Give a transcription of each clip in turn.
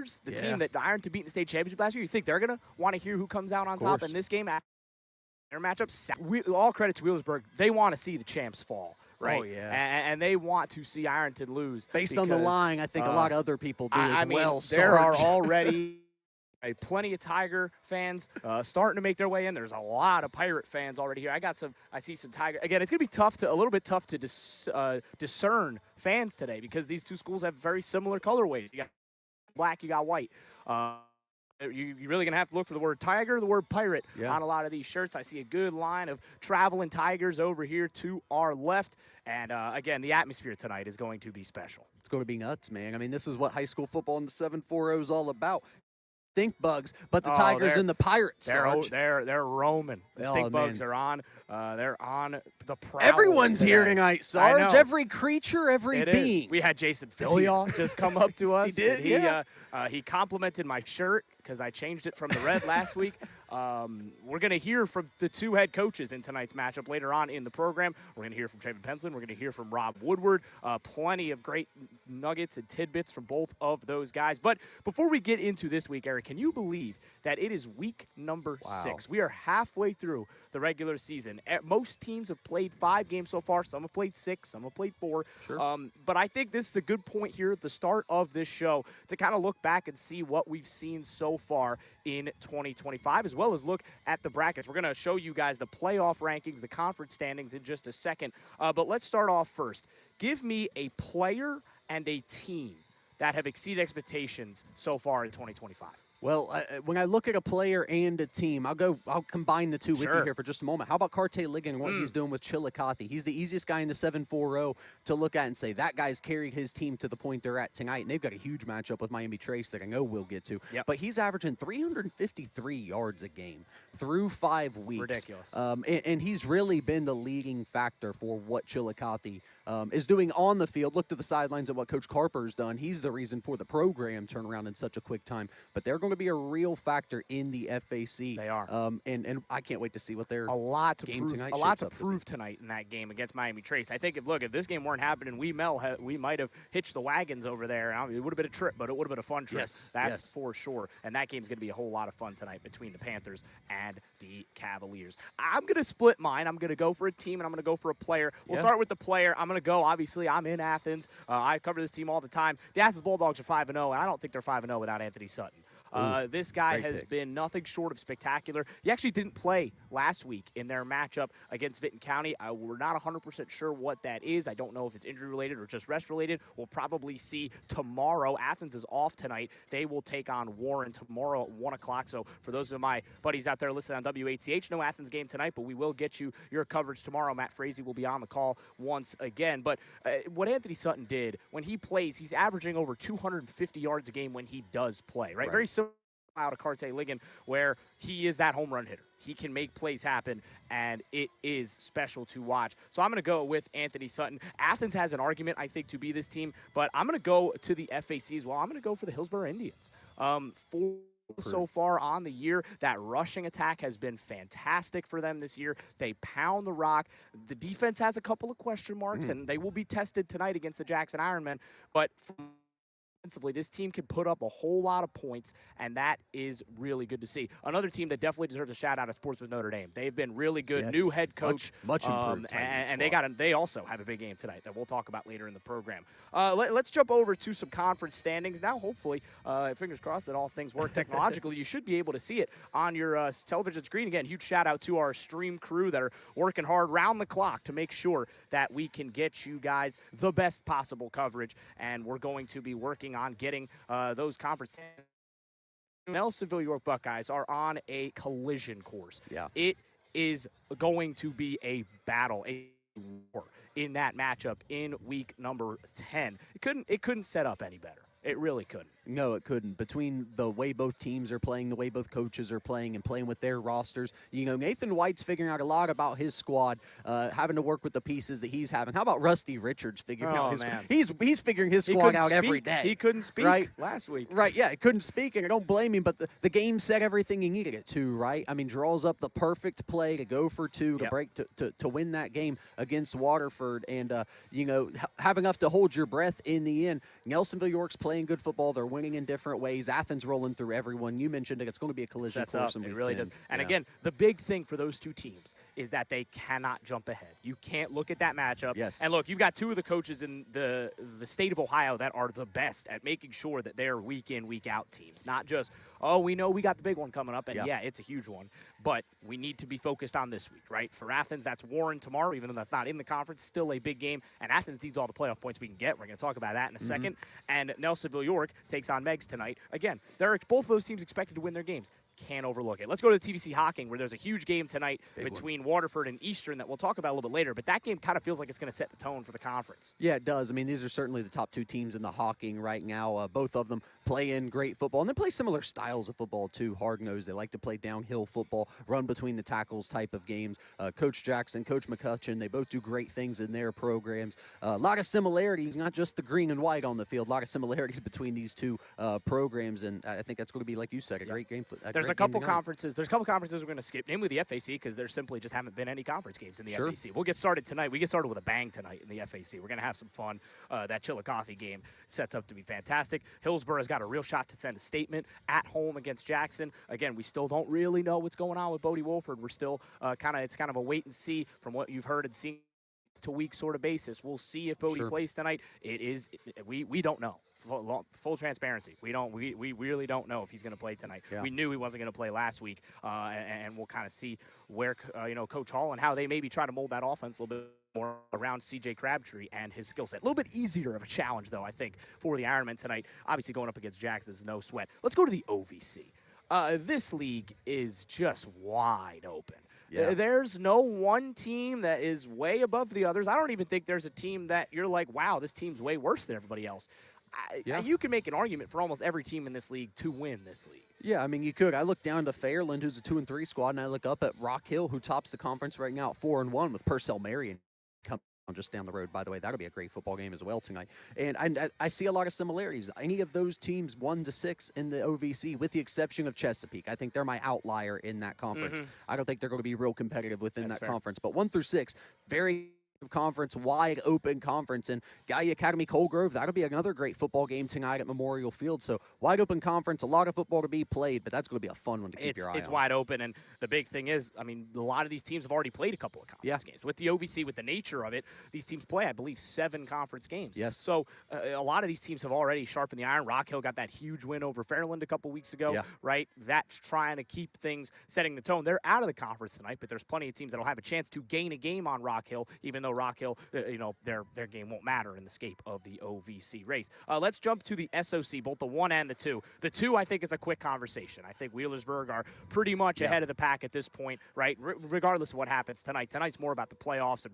Tigers, the team that Ironton beat in the state championship last year, you think they're going to want to hear who comes out on top in this game? Their matchup, all credit to Wheelersburg. They want to see the champs fall. Right. Oh, yeah. And they want to see Ironton lose. Based on the line, I think a lot of other people do as well. There are already plenty of Tiger fans starting to make their way in. There's a lot of Pirate fans already here. I see some Tiger. Again, it's going to be a little bit tough to discern fans today because these two schools have very similar colorways. You got black, you got white. You're really going to have to look for the word Tiger, the word Pirate on a lot of these shirts. I see a good line of traveling Tigers over here to our left. And, again, the atmosphere tonight is going to be special. It's going to be nuts, man. I mean, this is what high school football in the 740 is all about. Stink bugs, but the Tigers and the Pirates. They're roaming. The stink bugs are on. They're on the prowl. Everyone's here tonight, Sarge. Every creature, every being. We had Jason Fillion just come up to us. He did. He complimented my shirt because I changed it from the red last week. We're going to hear from the two head coaches in tonight's matchup later on in the program. We're going to hear from Traven Pensland. We're going to hear from Rob Woodward. Plenty of great nuggets and tidbits from both of those guys. But before we get into this week, Eric, can you believe that it is week number 6? We are halfway through the regular season. Most teams have played 5 games so far. Some have played 6. Some have played 4. Sure. But I think this is a good point here at the start of this show to kind of look back and see what we've seen so far in 2025, as well as look at the brackets. We're going to show you guys the playoff rankings, the conference standings in just a second. But let's start off first. Give me a player and a team that have exceeded expectations so far in 2025. Well, when I look at a player and a team, I'll combine the two with you here for just a moment. How about Carte Ligon and what he's doing with Chillicothe? He's the easiest guy in the 740 to look at and say that guy's carried his team to the point they're at tonight, and they've got a huge matchup with Miami Trace that I know we'll get to. But he's averaging 353 yards a game through 5 weeks. Ridiculous. And he's really been the leading factor for what Chillicothe is doing on the field. Look to the sidelines at what Coach Carper's done. He's the reason for the program turnaround in such a quick time. But they're going to be a real factor in the FAC. They are. And I can't wait to see what their game tonight. A lot to prove tonight in that game against Miami Trace. I think if this game weren't happening, we might have hitched the wagons over there. It would have been a trip, but it would have been a fun trip. That's for sure. And that game's going to be a whole lot of fun tonight between the Panthers and the Cavaliers. I'm going to split mine. I'm going to go for a team, and I'm going to go for a player. We'll start with the player. I'm going to go, obviously, I'm in Athens. I cover this team all the time. The Athens Bulldogs are 5-0, and I don't think they're 5-0 without Anthony Sutton. This guy has been nothing short of spectacular. He actually didn't play last week in their matchup against Vinton County. We're not 100% sure what that is. I don't know if it's injury-related or just rest-related. We'll probably see tomorrow. Athens is off tonight. They will take on Warren tomorrow at 1 o'clock. So for those of my buddies out there listening on WATH, no Athens game tonight, but we will get you your coverage tomorrow. Matt Frazee will be on the call once again. But what Anthony Sutton did, when he plays, he's averaging over 250 yards a game when he does play, right? Very similar out of Carte Ligon, where he is that home run hitter. He can make plays happen, and it is special to watch. So I'm going to go with Anthony Sutton. Athens has an argument, I think, to be this team, but I'm going to go to the FAC as well. I'm going to go for the Hillsborough Indians. So far on the year, that rushing attack has been fantastic for them this year. They pound the rock. The defense has a couple of question marks, and they will be tested tonight against the Jackson Ironmen, but offensively, this team can put up a whole lot of points, and that is really good to see. Another team that definitely deserves a shout-out is Portsmouth Notre Dame. They've been really good. New head coach. Much improved. And they also have a big game tonight that we'll talk about later in the program. Let's jump over to some conference standings now. Hopefully, fingers crossed that all things work technologically. You should be able to see it on your television screen. Again, huge shout-out to our stream crew that are working hard round the clock to make sure that we can get you guys the best possible coverage, and we're going to be working on getting those conference. Nelsonville York Buckeyes are on a collision course. It is going to be a battle, a war in that matchup in week number 10. It couldn't set up any better. It really couldn't. No, it couldn't. Between the way both teams are playing, the way both coaches are playing, and playing with their rosters, Nathan White's figuring out a lot about his squad, having to work with the pieces that he's having. How about Rusty Richards figuring out his squad? He's figuring his squad out every day. He couldn't speak last week. Right, yeah, he couldn't speak, and I don't blame him, but the game said everything he needed it to, right? I mean, draws up the perfect play to go for 2, to break, to win that game against Waterford, and, have enough to hold your breath in the end. Nelsonville York's played playing good football. They're winning in different ways. Athens rolling through everyone. You mentioned it's going to be a collision course. It really does. And again, the big thing for those two teams is that they cannot jump ahead. You can't look at that matchup. Yes. And look, you've got two of the coaches in the state of Ohio that are the best at making sure that they're week in, week out teams. Not just, oh, we know we got the big one coming up, and yeah, it's a huge one. But we need to be focused on this week, right? For Athens, that's Warren tomorrow, even though that's not in the conference, still a big game. And Athens needs all the playoff points we can get. We're going to talk about that in a second. And Nelsonville York takes on Meigs tonight. Again, both of those teams expected to win their games. Can't overlook it. Let's go to the TVC Hocking, where there's a huge game tonight between Waterford and Eastern that we'll talk about a little bit later. But that game kind of feels like it's going to set the tone for the conference. Yeah, it does. I mean, these are certainly the top two teams in the Hocking right now. Both of them playing great football, and they play similar styles of football too. Hard-nosed. They like to play downhill football, run between the tackles type of games. Coach Jackson, Coach McCutcheon, they both do great things in their programs. A lot of similarities, not just the green and white on the field. A lot of similarities between these two programs, and I think that's going to be, like you said, a great game. There's a couple conferences. There's a couple conferences we're going to skip, namely the FAC, because there simply just haven't been any conference games in the FAC. We'll get started tonight. We get started with a bang tonight in the FAC. We're going to have some fun. That Chillicothe game sets up to be fantastic. Hillsborough has got a real shot to send a statement at home against Jackson. Again, we still don't really know what's going on with Bodie Wolford. We're still it's kind of a wait and see from what you've heard and seen to week sort of basis. We'll see if Bodie plays tonight. We don't know. Full transparency. We really don't know if he's going to play tonight. Yeah. We knew he wasn't going to play last week, and we'll kind of see where Coach Hall and how they maybe try to mold that offense a little bit more around C.J. Crabtree and his skill set. A little bit easier of a challenge, though, I think, for the Ironmen tonight. Obviously, going up against Jackson is no sweat. Let's go to the OVC. This league is just wide open. Yeah. There's no one team that is way above the others. I don't even think there's a team that you're like, wow, this team's way worse than everybody else. You can make an argument for almost every team in this league to win this league. Yeah, I mean, you could. I look down to Fairland, who's a 2-3 squad, and I look up at Rock Hill, who tops the conference right now at 4-1 with Purcell Marion coming just down the road. By the way, that'll be a great football game as well tonight. And I see a lot of similarities. Any of those teams 1-6 in the OVC, with the exception of Chesapeake. I think they're my outlier in that conference. I don't think they're going to be real competitive within that conference. But 1-6, very conference, wide open conference, and Guy Academy Coalgrove, that'll be another great football game tonight at Memorial Field. So wide open conference, a lot of football to be played, but that's going to be a fun one to keep your eye on. It's wide open, and the big thing is, I mean, a lot of these teams have already played a couple of conference games. With the OVC, with the nature of it, these teams play, I believe, 7 conference games. Yes. So a lot of these teams have already sharpened the iron. Rock Hill got that huge win over Fairland a couple weeks ago, right? That's trying to keep things, setting the tone. They're out of the conference tonight, but there's plenty of teams that will have a chance to gain a game on Rock Hill, even though Rock Hill, their game won't matter in the scape of the OVC race. Let's jump to the SOC, both the 1 and the 2. The 2, I think, is a quick conversation. I think Wheelersburg are pretty much ahead of the pack at this point, right? Regardless of what happens tonight. Tonight's more about the playoffs and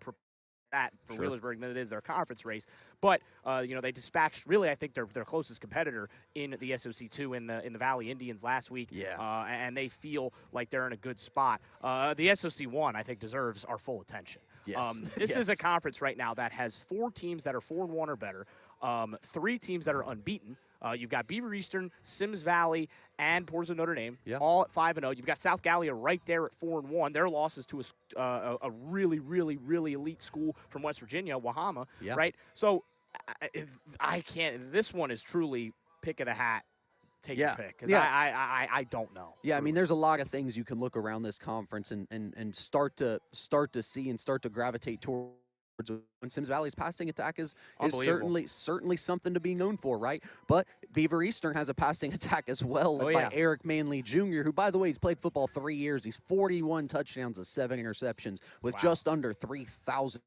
that for Wheelersburg than it is their conference race. But they dispatched really, I think, their closest competitor in the SOC2 in the Valley Indians last week. And they feel like they're in a good spot. The SOC1, I think, deserves our full attention. This is a conference right now that has 4 teams that are 4-1 or better, 3 teams that are unbeaten. You've got Beaver Eastern, Sims Valley, and Portsmouth Notre Dame, all at 5-0. You've got South Gallia right there at 4-1. Their losses to a really, really, really elite school from West Virginia, Wahama, right? So I can't. This one is truly pick of the hat. Take your pick, because I don't know. Yeah, I mean, there's a lot of things you can look around this conference and start to see and start to gravitate towards. When Sims Valley's passing attack is certainly something to be known for, right? But Beaver Eastern has a passing attack as well by Eric Manley Jr., who, by the way, he's played football 3 years. He's 41 touchdowns and 7 interceptions with just under 3,000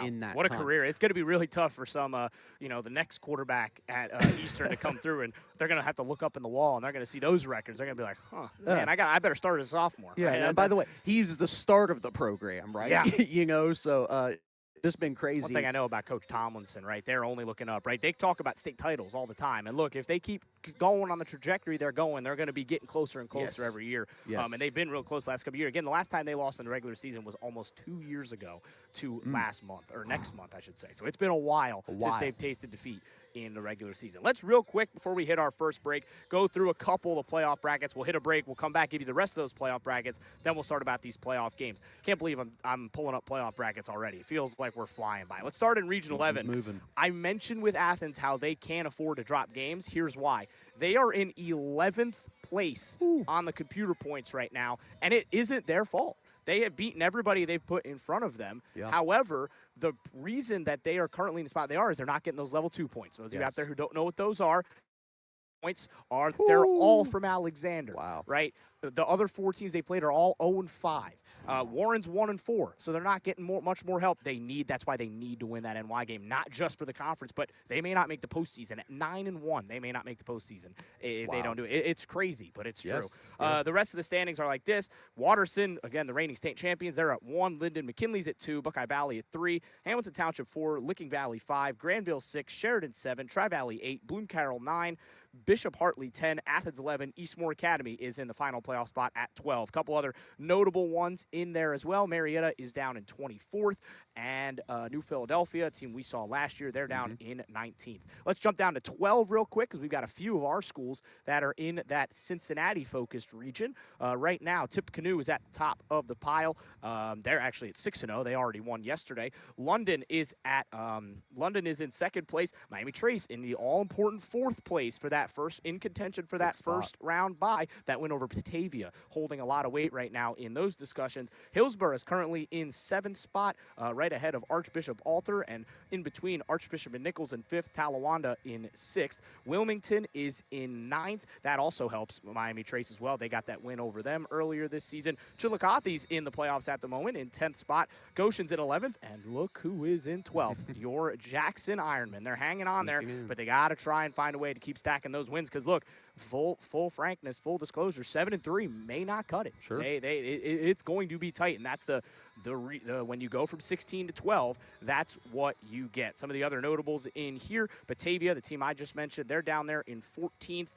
in that What a career. It's going to be really tough for some, the next quarterback at Eastern to come through, and they're going to have to look up in the wall, and they're going to see those records. They're going to be like, man, I better start as a sophomore. Yeah, right? And by the way, he's the start of the program, right? Yeah. So just been crazy. One thing I know about Coach Tomlinson, right? They're only looking up, right? They talk about state titles all the time. And look, if they keep going on the trajectory they're going, they're going to be getting closer and closer every year. And they've been real close the last couple of years. Again, the last time they lost in the regular season was almost 2 years ago to last month, or next month, I should say. So it's been a while since they've tasted defeat in the regular season. Let's real quick, before we hit our first break, go through a couple of playoff brackets. We'll hit a break. We'll come back, give you the rest of those playoff brackets. Then we'll start about these playoff games. Can't believe I'm pulling up playoff brackets already. It feels like we're flying by. Let's start in Region 11. Moving. I mentioned with Athens how they can't afford to drop games. Here's why. They are in 11th place on the computer points right now, and it isn't their fault. They have beaten everybody they've put in front of them. Yeah. However, the reason that they are currently in the spot they are is they're not getting those level 2 points. Those of you out there who don't know what those are, points are, they're all from Alexander. Wow. Right? The other 4 teams they played are all 0-5. Warren's 1-4, so they're not getting much more help. That's why they need to win that NY game, not just for the conference, but they may not make the postseason. At 9-1, they may not make the postseason if they don't do it. It's crazy, but it's true. Yeah. The rest of the standings are like this. Waterson, again, the reigning state champions, they're at 1. Linden McKinley's at 2. Buckeye Valley at 3. Hamilton Township 4. Licking Valley 5. Granville 6. Sheridan 7. Tri-Valley 8. Bloom Carroll 9. Bishop Hartley 10, Athens 11, Eastmoor Academy is in the final playoff spot at 12. A couple other notable ones in there as well. Marietta is down in 24th, and New Philadelphia, a team we saw last year, they're down in 19th. Let's jump down to 12 real quick because we've got a few of our schools that are in that Cincinnati-focused region. Right now, Tippecanoe is at the top of the pile. They're actually at 6-0. They already won yesterday. London is in second place. Miami Trace in the all-important 4th place for that first in contention for that first round bye. That went over Batavia, holding a lot of weight right now in those discussions. Hillsborough is currently in 7th spot, right ahead of Archbishop Alter, and in between Archbishop and Nichols in 5th, Talawanda in 6th. Wilmington is in 9th. That also helps Miami Trace as well. They got that win over them earlier this season. Chillicothe's in the playoffs at the moment in 10th spot. Goshen's in 11th, and look who is in 12th. Your Jackson Ironmen. They're hanging on there, but they got to try and find a way to keep stacking those wins because, look, full frankness, full disclosure, 7-3 may not cut it. Sure. It's going to be tight, and that's the when you go from 16 to 12, that's what you get. Some of the other notables in here, Batavia, the team I just mentioned, they're down there in 14th.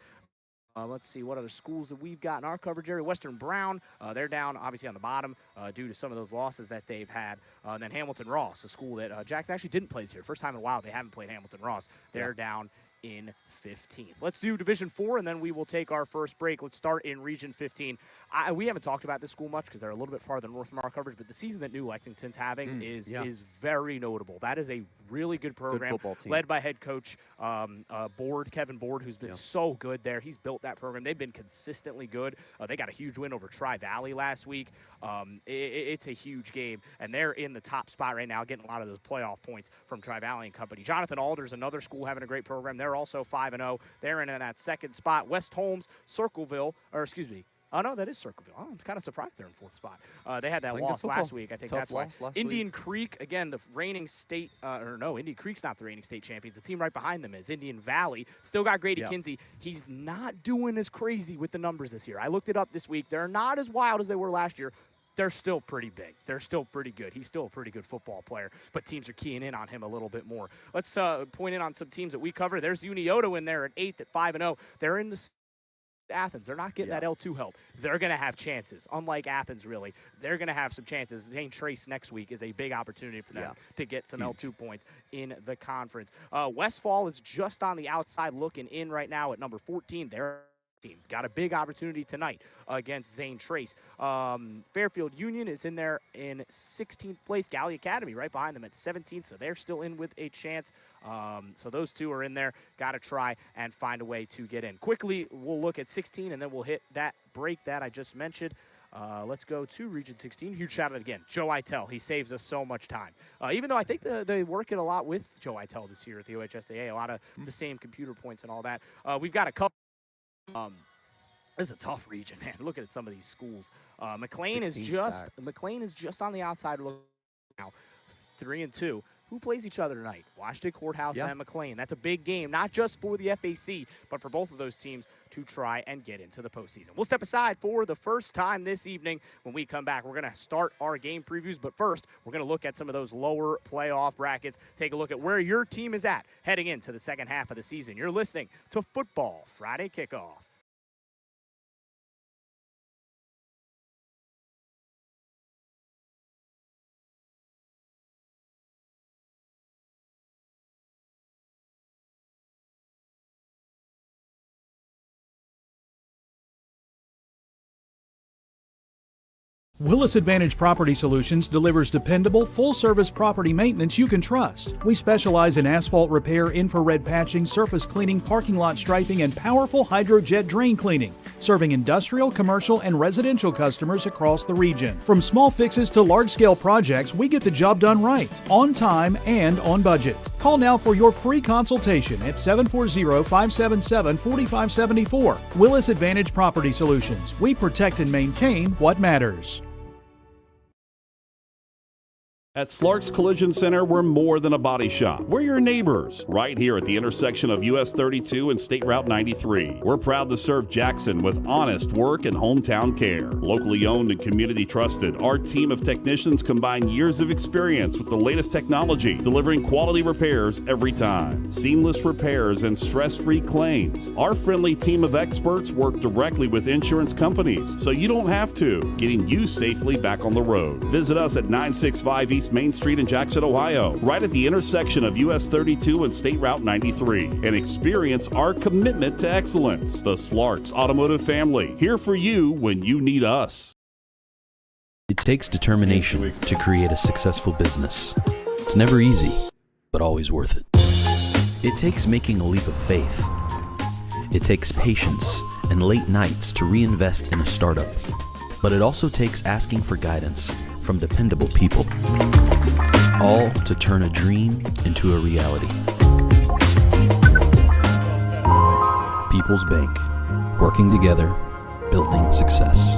Let's see what other schools that we've got in our coverage area. Western Brown, they're down obviously on the bottom due to some of those losses that they've had. And then Hamilton Ross, a school that Jackson actually didn't play this year. First time in a while they haven't played Hamilton Ross. They're down in 15th. Let's do Division 4, and then we will take our first break. Let's start in Region 15. We haven't talked about this school much because they're a little bit farther north from our coverage, but the season that New Lexington's having is very notable. That is a really good program, led by head coach Kevin Board, who's been so good there. He's built that program. They've been consistently good. They got a huge win over Tri-Valley last week. It's a huge game, and they're in the top spot right now, getting a lot of those playoff points from Tri-Valley and company. Jonathan Alder's another school having a great program. They're also 5-0. They're in that second spot. West Holmes, Oh, no, that is Circleville. Oh, I'm kind of surprised they're in 4th spot. They had that loss last week. I think that's why. Indian Creek, again, the reigning state, Indian Creek's not the reigning state champions. The team right behind them is Indian Valley. Still got Grady Kinsey. He's not doing as crazy with the numbers this year. I looked it up this week. They're not as wild as they were last year. They're still pretty big. They're still pretty good. He's still a pretty good football player, but teams are keying in on him a little bit more. Let's point in on some teams that we cover. There's Unioto in there at 8th at 5-0. They're in the Athens. They're not getting that L2 help. They're going to have chances. Unlike Athens, really. They're going to have some chances. St. Trace next week is a big opportunity for them to get some L2 points in the conference. Westfall is just on the outside looking in right now at number 14. They're team got a big opportunity tonight against Zane Trace. Fairfield Union is in there in 16th place. Galley Academy right behind them at 17th, so they're still in with a chance. So those two are in there. Got to try and find a way to get in. Quickly, we'll look at 16, and then we'll hit that break that I just mentioned. Let's go to Region 16. Huge shout out again. Joe Itel. He saves us so much time. Even though I think they work it a lot with Joe Itel this year at the OHSAA, a lot of the same computer points and all that. We've got a couple. This is a tough region, man. Looking at some of these schools. McLean is just on the outside looking now, 3-2. Who plays each other tonight? Washington Courthouse and McLean. That's a big game, not just for the FAC, but for both of those teams to try and get into the postseason. We'll step aside for the first time this evening. When we come back, we're going to start our game previews, but first, we're going to look at some of those lower playoff brackets, take a look at where your team is at heading into the second half of the season. You're listening to Football Friday Kickoff. Willis Advantage Property Solutions delivers dependable, full-service property maintenance you can trust. We specialize in asphalt repair, infrared patching, surface cleaning, parking lot striping, and powerful hydrojet drain cleaning, serving industrial, commercial, and residential customers across the region. From small fixes to large-scale projects, we get the job done right, on time, and on budget. Call now for your free consultation at 740-577-4574. Willis Advantage Property Solutions. We protect and maintain what matters. At Slark's Collision Center, we're more than a body shop. We're your neighbors, right here at the intersection of US 32 and State Route 93. We're proud to serve Jackson with honest work and hometown care. Locally owned and community trusted, our team of technicians combine years of experience with the latest technology, delivering quality repairs every time. Seamless repairs and stress-free claims. Our friendly team of experts work directly with insurance companies, so you don't have to, getting you safely back on the road. Visit us at 965 East Main Street in Jackson, Ohio, right at the intersection of US 32 and State Route 93, and experience our commitment to excellence. The Slarks Automotive Family, here for you when you need us. It takes determination to create a successful business. It's never easy, but always worth it. It takes making a leap of faith. It takes patience and late nights to reinvest in a startup. But it also takes asking for guidance from dependable people, all to turn a dream into a reality. People's Bank, working together, building success.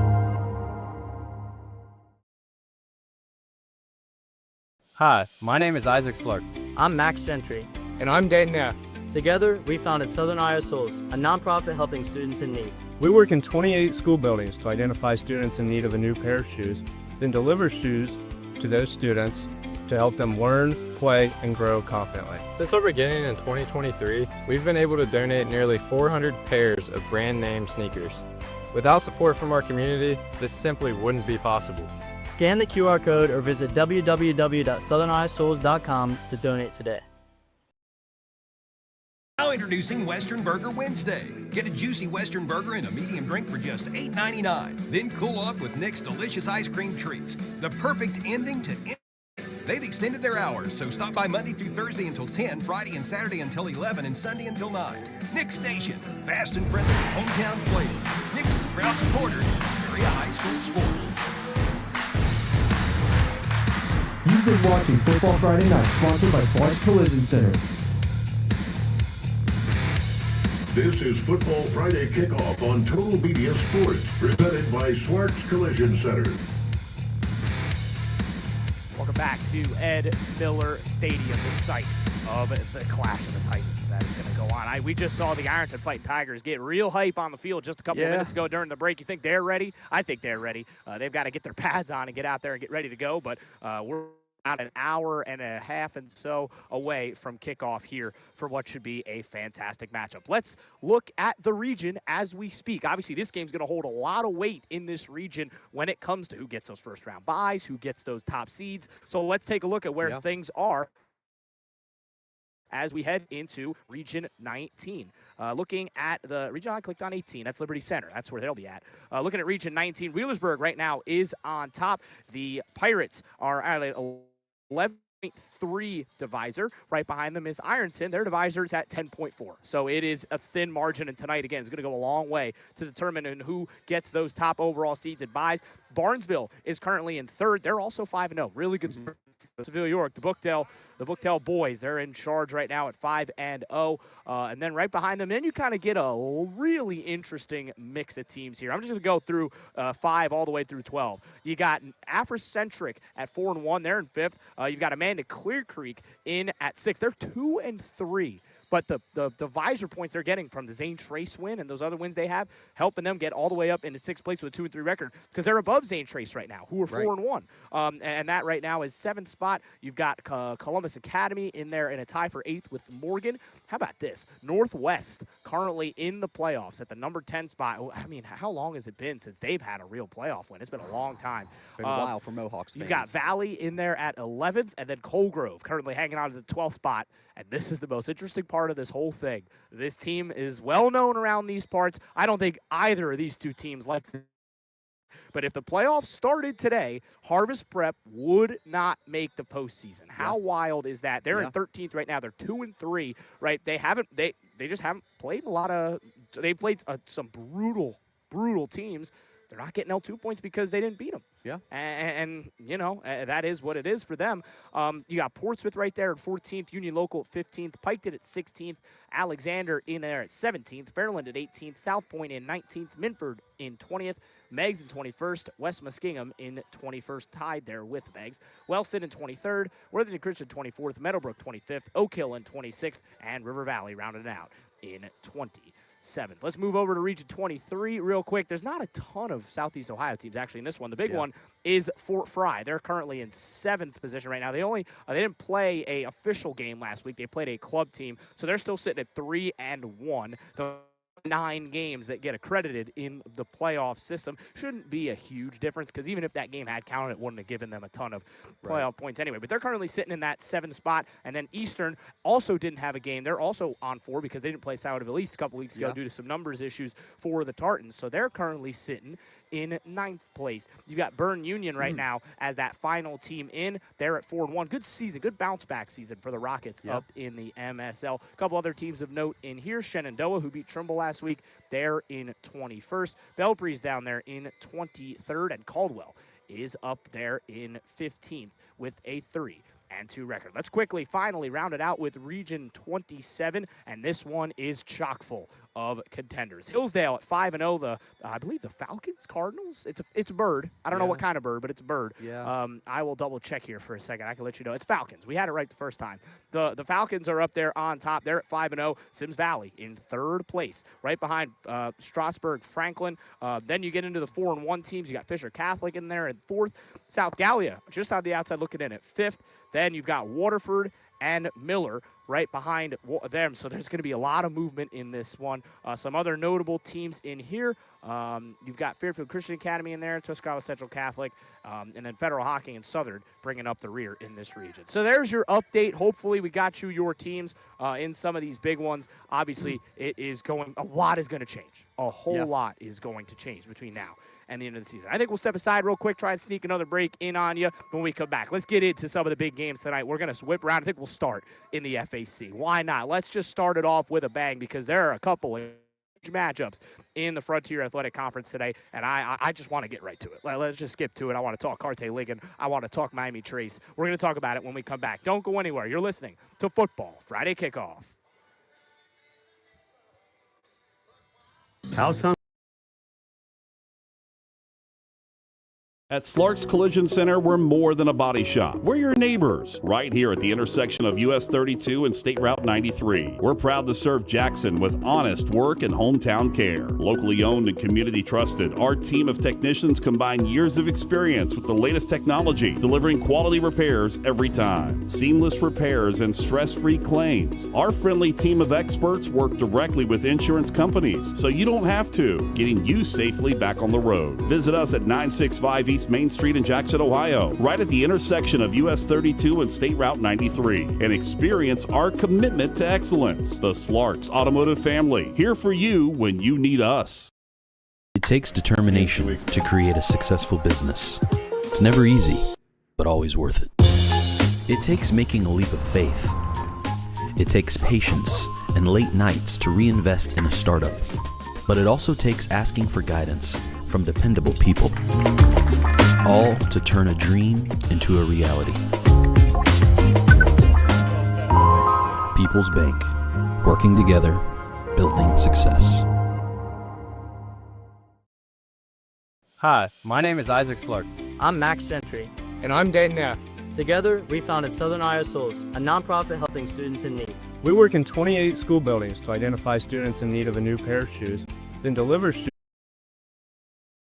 Hi, my name is Isaac Slark. I'm Max Gentry. And I'm Dan Neff. Together, we founded Southern Iowa Souls, a nonprofit helping students in need. We work in 28 school buildings to identify students in need of a new pair of shoes, then deliver shoes to those students to help them learn, play, and grow confidently. Since our beginning in 2023, we've been able to donate nearly 400 pairs of brand name sneakers. Without support from our community, this simply wouldn't be possible. Scan the QR code or visit www.southerniowasouls.com to donate today. Now introducing Western Burger Wednesday. Get a juicy Western burger and a medium drink for just $8.99. Then cool off with Nick's delicious ice cream treats. The perfect ending to They've extended their hours, so stop by Monday through Thursday until 10, Friday and Saturday until 11, and Sunday until 9. Nick's Station, fast and friendly, hometown flavor. Nick's is a proud supporter of area high school sports. You've been watching Football Friday Night, sponsored by Slark's Collision Center. This is Football Friday Kickoff on Total Media Sports, presented by Slark's Collision Center. Welcome back to Ed Miller Stadium, the site of the Clash of the Titans that is going to go on. We just saw the Ironton Tigers get real hype on the field just a couple of minutes ago during the break. You think they're ready? I think they're ready. They've got to get their pads on and get out there and get ready to go, but we're about an hour and a half and so away from kickoff here for what should be a fantastic matchup. Let's look at the region as we speak. Obviously, this game's going to hold a lot of weight in this region when it comes to who gets those first-round buys, who gets those top seeds. So let's take a look at where things are as we head into Region 19. Looking at the region, I clicked on 18. That's Liberty Center. That's where they'll be at. Looking at Region 19, Wheelersburg right now is on top. The Pirates are at 11.3 divisor. Right behind them is Ironton. Their divisor is at 10.4. So it is a thin margin, and tonight, again, is going to go a long way to determine who gets those top overall seeds and buys. Barnesville is currently in third. They're also 5-0. Really good start. Seville York, the Bookdale boys, they're in charge right now at 5-0. And then right behind them, then you kind of get a really interesting mix of teams here. I'm just going to go through 5 all the way through 12. You got Afrocentric at 4-1. They're in 5th. You've got Amanda Clear Creek in at 6th. They're 2-3. But the divisor points they're getting from the Zane Trace win and those other wins they have, helping them get all the way up into 6th place with a 2-3 record because they're above Zane Trace right now, who are 4-1. And that right now is 7th spot. You've got Columbus Academy in there in a tie for 8th with Morgan. How about this? Northwest currently in the playoffs at the number 10 spot. I mean, how long has it been since they've had a real playoff win? It's been a long time. Been a while for Mohawks fans. You've got Valley in there at 11th, and then Colgrove currently hanging out at the 12th spot. And this is the most interesting part of this whole thing. This team is well known around these parts. I don't think either of these two teams like to But if the playoffs started today, Harvest Prep would not make the postseason. How wild is that? They're in 13th right now. They're 2-3, right? They just haven't played a lot of – they played some brutal teams. They're not getting L2 points because they didn't beat them. Yeah. And you know, that is what it is for them. You got Portsmouth right there at 14th, Union Local at 15th, Piketon at 16th, Alexander in there at 17th, Fairland at 18th, South Point in 19th, Minford in 20th, Meigs in 21st, West Muskingum in 21st, tied there with Meigs, Wellston in 23rd, Worthington Christian 24th, Meadowbrook 25th, Oak Hill in 26th, and River Valley rounded out in 27th. Let's move over to Region 23 real quick. There's not a ton of Southeast Ohio teams actually in this one. The big one is Fort Fry. They're currently in 7th position right now. They didn't play a official game last week. They played a club team, so they're still sitting at 3-1. The 9 games that get accredited in the playoff system shouldn't be a huge difference, because even if that game had counted, it wouldn't have given them a ton of playoff points anyway. But they're currently sitting in that 7th spot. And then Eastern also didn't have a game. They're also on 4 because they didn't play Sourdough East a couple weeks ago due to some numbers issues for the Tartans. So they're currently sitting in 9th place. You've got Bern Union right now as that final team in. They're at 4-1. Good season, good bounce-back season for the Rockets up in the MSL. A couple other teams of note in here. Shenandoah, who beat Trimble last week, they're in 21st. Belpre's down there in 23rd, and Caldwell is up there in 15th with a 3-2 record. Let's quickly finally round it out with Region 27, and this one is chock full of contenders. Hillsdale at 5-0. I believe the Falcons, Cardinals. It's a bird. I don't know what kind of bird, but it's a bird. Yeah. I will double check here for a second. I can let you know. It's Falcons. We had it right the first time. The Falcons are up there on top. They're at 5-0. Sims Valley in 3rd place, right behind Strasburg, Franklin. Then you get into the 4-1 teams. You got Fisher Catholic in there at 4th. South Gallia just on the outside looking in at 5th. Then you've got Waterford and Miller right behind them. So there's going to be a lot of movement in this one. Some other notable teams in here. You've got Fairfield Christian Academy in there, Tuscaloosa Central Catholic, and then Federal Hockey and Southern bringing up the rear in this region. So there's your update. Hopefully we got you your teams in some of these big ones. Obviously, a lot is going to change. A whole lot is going to change between now and the end of the season. I think we'll step aside real quick, try and sneak another break in on you when we come back. Let's get into some of the big games tonight. We're going to whip around. I think we'll start in the FAC. Why not? Let's just start it off with a bang, because there are a couple of matchups in the Frontier Athletic Conference today, and I just want to get right to it. Let's just skip to it. I want to talk Carte-Ligon. I want to talk Miami Trace. We're going to talk about it when we come back. Don't go anywhere. You're listening to Football Friday Kickoff. At Slark's Collision Center, we're more than a body shop. We're your neighbors, right here at the intersection of US 32 and State Route 93. We're proud to serve Jackson with honest work and hometown care. Locally owned and community trusted, our team of technicians combine years of experience with the latest technology, delivering quality repairs every time. Seamless repairs and stress-free claims. Our friendly team of experts work directly with insurance companies, so you don't have to, getting you safely back on the road. Visit us at 965 East Main Street in Jackson, Ohio, right at the intersection of US 32 and State Route 93, and experience our commitment to excellence. The Slarks Automotive Family, here for you when you need us. It takes determination to create a successful business. It's never easy, but always worth it. It takes making a leap of faith. It takes patience and late nights to reinvest in a startup. But it also takes asking for guidance from dependable people. All to turn a dream into a reality. People's Bank. Working together, building success. Hi, my name is Isaac Slark. I'm Max Gentry. And I'm Dan Neff. Together, we founded Southern Iowa Souls, a nonprofit helping students in need. We work in 28 school buildings to identify students in need of a new pair of shoes, then deliver shoes.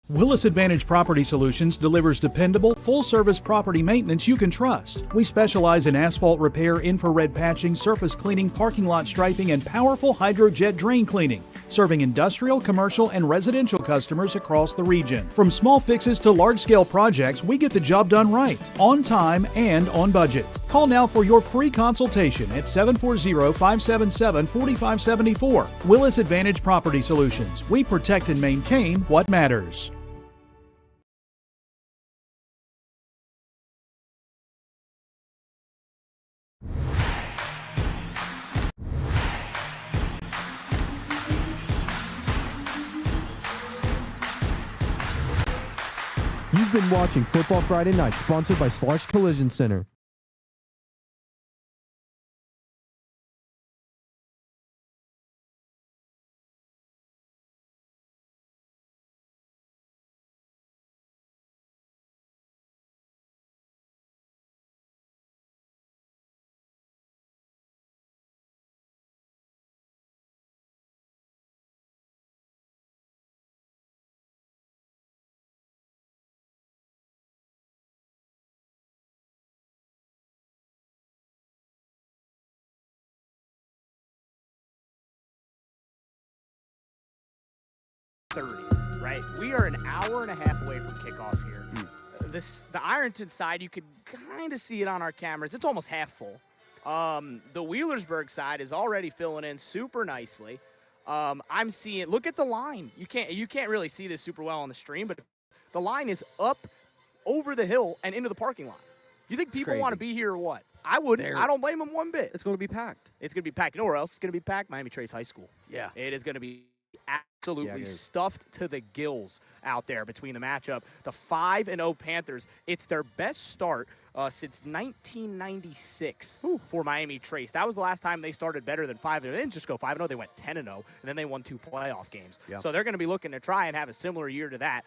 Willis Advantage Property Solutions delivers dependable, full-service property maintenance you can trust. We specialize in asphalt repair, infrared patching, surface cleaning, parking lot striping, and powerful hydrojet drain cleaning, serving industrial, commercial, and residential customers across the region. From small fixes to large-scale projects, we get the job done right, on time, and on budget. Call now for your free consultation at 740-577-4574. Willis Advantage Property Solutions. We protect and maintain what matters. You've been watching Football Friday Night, sponsored by Slarks Collision Center. Right? We are an hour and a half away from kickoff here. The Ironton side, you could kind of see it on our cameras. It's almost half full. The Wheelersburg side is already filling in super nicely. I'm seeing, look at the line. You can't really see this super well on the stream, but the line is up over the hill and into the parking lot. You think people want to be here or what? I wouldn't. I don't blame them one bit. It's going to be packed. It's going to be packed. You know where else it's going to be packed? Miami Trace High School. Yeah. It is going to be absolutely stuffed to the gills out there between the matchup. The 5-0 Panthers, it's their best start since 1996 for Miami Trace. That was the last time they started better than 5-0. They didn't just go 5-0, they went 10-0, and then they won 2 playoff games. Yep. So they're going to be looking to try and have a similar year to that.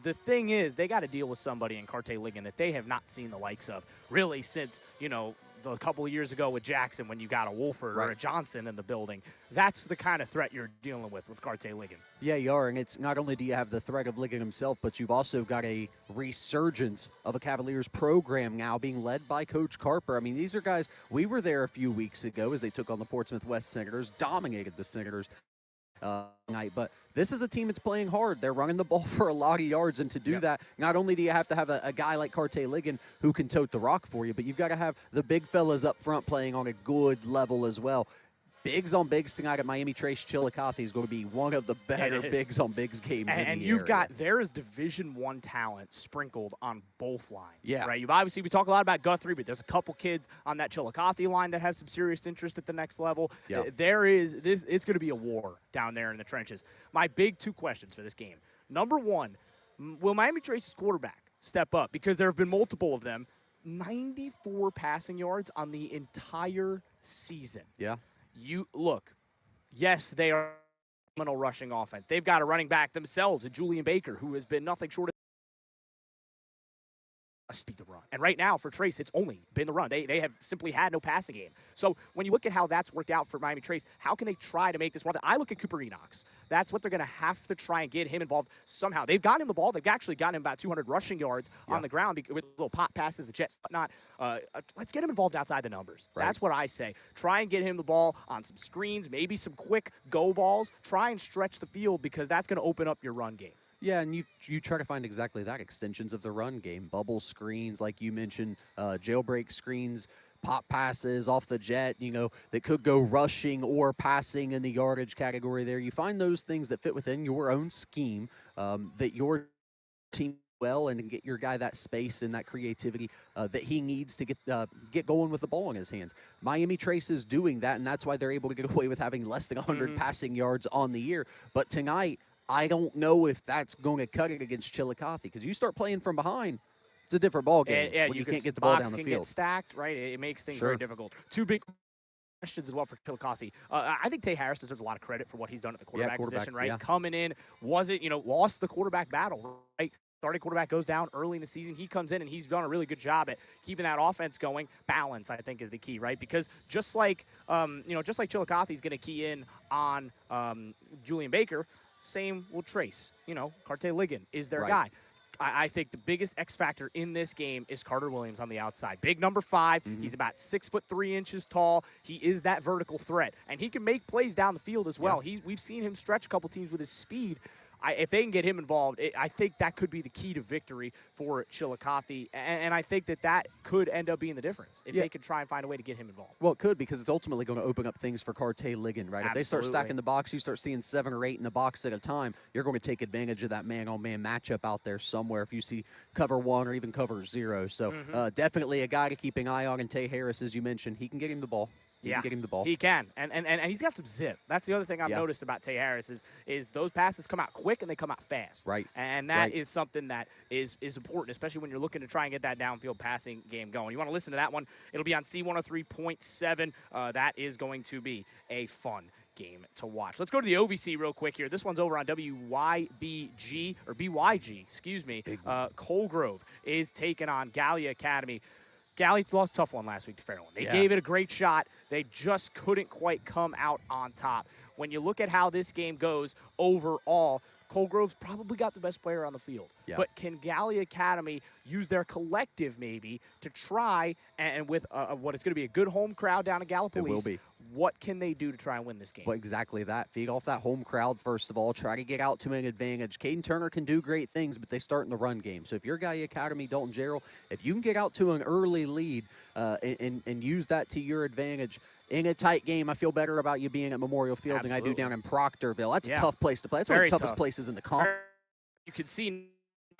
The thing is, they got to deal with somebody in Carte-Ligon that they have not seen the likes of really since, a couple of years ago with Jackson when you got a Wolford or a Johnson in the building. That's the kind of threat you're dealing with Carte-Ligon. Yeah, you are, and it's not only do you have the threat of Ligon himself, but you've also got a resurgence of a Cavaliers program now being led by Coach Carper. I mean, these are guys, we were there a few weeks ago as they took on the Portsmouth West Senators, dominated the Senators night, but this is a team that's playing hard. They're running the ball for a lot of yards, and to do that, not only do you have to have a guy like Carte-Ligon who can tote the rock for you, but you've got to have the big fellas up front playing on a good level as well. Bigs on bigs tonight at Miami Trace Chillicothe is going to be one of the better bigs on bigs games and you've got, there is Division I talent sprinkled on both lines. Yeah. Right? We talk a lot about Guthrie, but there's a couple kids on that Chillicothe line that have some serious interest at the next level. Yep. It's going to be a war down there in the trenches. My big 2 questions for this game. Number 1, will Miami Trace's quarterback step up? Because there have been multiple of them. 94 passing yards on the entire season. Yeah. Yes, they are a phenomenal rushing offense. They've got a running back themselves, a Julian Baker, who has been nothing short of speed the run. And right now for Trace, it's only been the run. They have simply had no passing game. So when you look at how that's worked out for Miami Trace, how can they try to make this run? I look at Cooper Enox. That's what they're going to have to try and get him involved somehow. They've gotten him the ball. They've actually gotten him about 200 rushing yards on the ground with little pop passes, the jets, whatnot. Let's get him involved outside the numbers. Right. That's what I say. Try and get him the ball on some screens, maybe some quick go balls. Try and stretch the field because that's going to open up your run game. Yeah, and you try to find exactly that, extensions of the run game, bubble screens, like you mentioned, jailbreak screens, pop passes off the jet, that could go rushing or passing in the yardage category there. You find those things that fit within your own scheme that your team well and get your guy that space and that creativity that he needs to get going with the ball in his hands. Miami Trace is doing that, and that's why they're able to get away with having less than 100 passing yards on the year. But tonight, I don't know if that's going to cut it against Chillicothe because you start playing from behind, it's a different ball game when you can't get the ball down the field. Get stacked, right? It makes things very difficult. 2 big questions as well for Chillicothe. I think Tay Harris deserves a lot of credit for what he's done at the quarterback position, right? Yeah. Coming in, lost the quarterback battle, right? Starting quarterback goes down early in the season. He comes in and he's done a really good job at keeping that offense going. Balance, I think, is the key, right? Because just like Chillicothe is going to key in on Julian Baker, same will Trace. Carte-Ligon is their guy. I think the biggest X factor in this game is Carter Williams on the outside. Big number 5. He's about 6'3" tall. He is that vertical threat, and he can make plays down the field as well. Yeah. We've seen him stretch a couple teams with his speed. If they can get him involved, I think that could be the key to victory for Chillicothe, and I think that could end up being the difference if they can try and find a way to get him involved. Well, it could, because it's ultimately going to open up things for Carte-Ligon, right? Absolutely. If they start stacking the box, you start seeing 7 or 8 in the box at a time, you're going to take advantage of that man-on-man matchup out there somewhere if you see cover 1 or even cover 0. So definitely a guy to keep an eye on, and Tay Harris, as you mentioned, he can get him the ball. He can get him the ball. He can, and he's got some zip. That's the other thing I've noticed about Tay Harris is those passes come out quick and they come out fast. Right. And that is something that is important, especially when you're looking to try and get that downfield passing game going. You want to listen to that one? It'll be on C103.7. That is going to be a fun game to watch. Let's go to the OVC real quick here. This one's over on WYBG, or BYG, excuse me. Colgrove is taking on Gallia Academy. Gallia lost a tough one last week to Fairland. They gave it a great shot. They just couldn't quite come out on top. When you look at how this game goes overall, Colgrove's probably got the best player on the field. Yeah. But can Gallia Academy use their collective maybe to try, and with what is going to be a good home crowd down at Gallipolis, it will be. What can they do to try and win this game? Well, exactly that. Feed off that home crowd, first of all. Try to get out to an advantage. Caden Turner can do great things, but they start in the run game. So if you're Gallia Academy, Dalton Jarrell, if you can get out to an early lead and use that to your advantage in a tight game, I feel better about you being at Memorial Field than I do down in Proctorville. That's a tough place to play. That's one of the toughest places in the conference. You can see,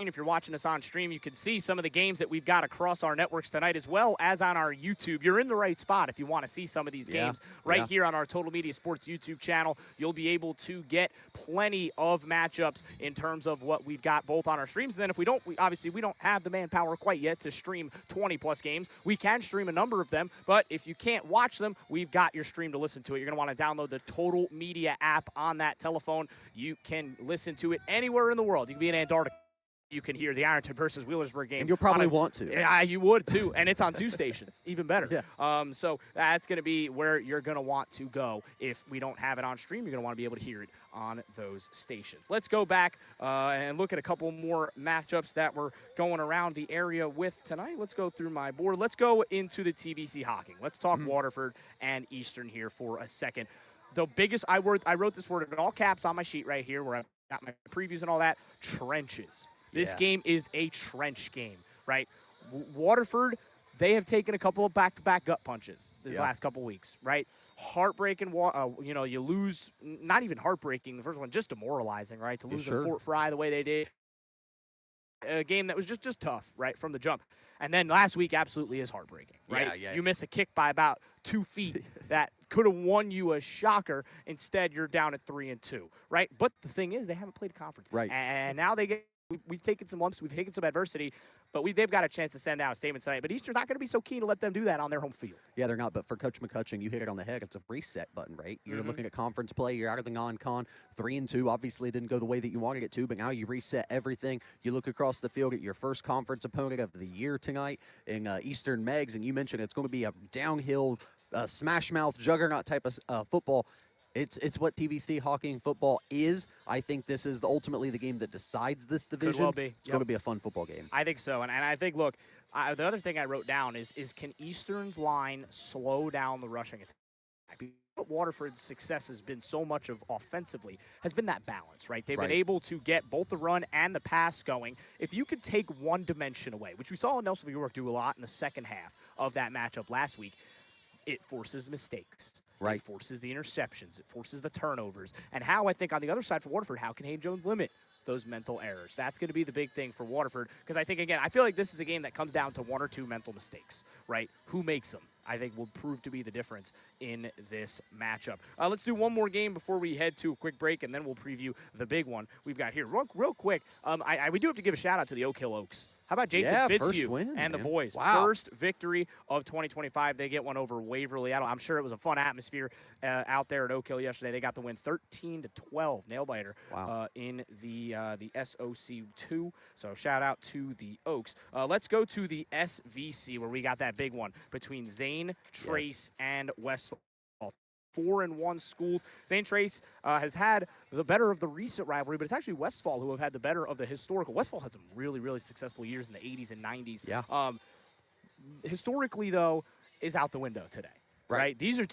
if you're watching us on stream, you can see some of the games that we've got across our networks tonight, as well as on our YouTube. You're in the right spot if you want to see some of these games right here on our Total Media Sports YouTube channel. You'll be able to get plenty of matchups in terms of what we've got both on our streams. And then if we don't, obviously we don't have the manpower quite yet to stream 20-plus games. We can stream a number of them, but if you can't watch them, we've got your stream to listen to it. You're going to want to download the Total Media app on that telephone. You can listen to it anywhere in the world. You can be in Antarctica. You can hear the Ironton versus Wheelersburg game. And you'll probably want to. Yeah, you would too. And it's on 2 stations, even better. Yeah. So that's going to be where you're going to want to go. If we don't have it on stream, you're going to want to be able to hear it on those stations. Let's go back and look at a couple more matchups that we're going around the area with tonight. Let's go through my board. Let's go into the TVC Hocking. Let's talk Waterford and Eastern here for a second. The biggest, I wrote this word in all caps on my sheet right here where I've got my previews and all that, trenches. This game is a trench game, right? Waterford, they have taken a couple of back-to-back gut punches this last couple weeks, right? Heartbreaking, you lose, not even heartbreaking, the first one, just demoralizing, right? To lose to Fort Fry the way they did. A game that was just tough, right, from the jump. And then last week absolutely is heartbreaking, right? You miss a kick by about 2 feet that could have won you a shocker. Instead, you're down at 3-2, right? But the thing is, they haven't played a conference. Right. And now they get... We've taken some lumps, we've taken some adversity, but they've got a chance to send out a statement tonight. But Eastern's not going to be so keen to let them do that on their home field. Yeah, they're not. But for Coach McCutcheon, you hit it on the head. It's a reset button, right? You're looking at conference play. You're out of the non-con. 3-2 obviously didn't go the way that you wanted it to, but now you reset everything. You look across the field at your first conference opponent of the year tonight in Eastern Megs, and you mentioned it's going to be a downhill, smash-mouth, juggernaut type of football. It's what TVC Hocking football is. I think this is ultimately the game that decides this division. Could well be. It's going to be a fun football game. I think so. And I think, look, the other thing I wrote down is can Eastern's line slow down the rushing attack? What Waterford's success has been so much of offensively has been that balance, right? They've been able to get both the run and the pass going. If you could take one dimension away, which we saw Nelsonville York do a lot in the second half of that matchup last week, it forces mistakes. Right. It forces the interceptions. It forces the turnovers. And how, I think, on the other side for Waterford, how can Hayden Jones limit those mental errors? That's going to be the big thing for Waterford, because I think, again, I feel like this is a game that comes down to 1 or 2 mental mistakes, right? Who makes them, I think, will prove to be the difference in this matchup. Let's do one more game before we head to a quick break, and then we'll preview the big one we've got here. Real quick, we do have to give a shout-out to the Oak Hill Oaks. How about Jason Fitzhugh and the boys? Wow. First victory of 2025. They get one over Waverly. I'm sure it was a fun atmosphere out there at Oak Hill yesterday. They got the win 13-12, nail-biter, in the SOC2. So shout out to the Oaks. Let's go to the SVC, where we got that big one between Zane, Trace, and Westfall. 4-1 schools. St. Trace has had the better of the recent rivalry, but it's actually Westfall who have had the better of the historical. Westfall had some really, really successful years in the 80s and 90s. Yeah. Historically, though, is out the window today. Right? These are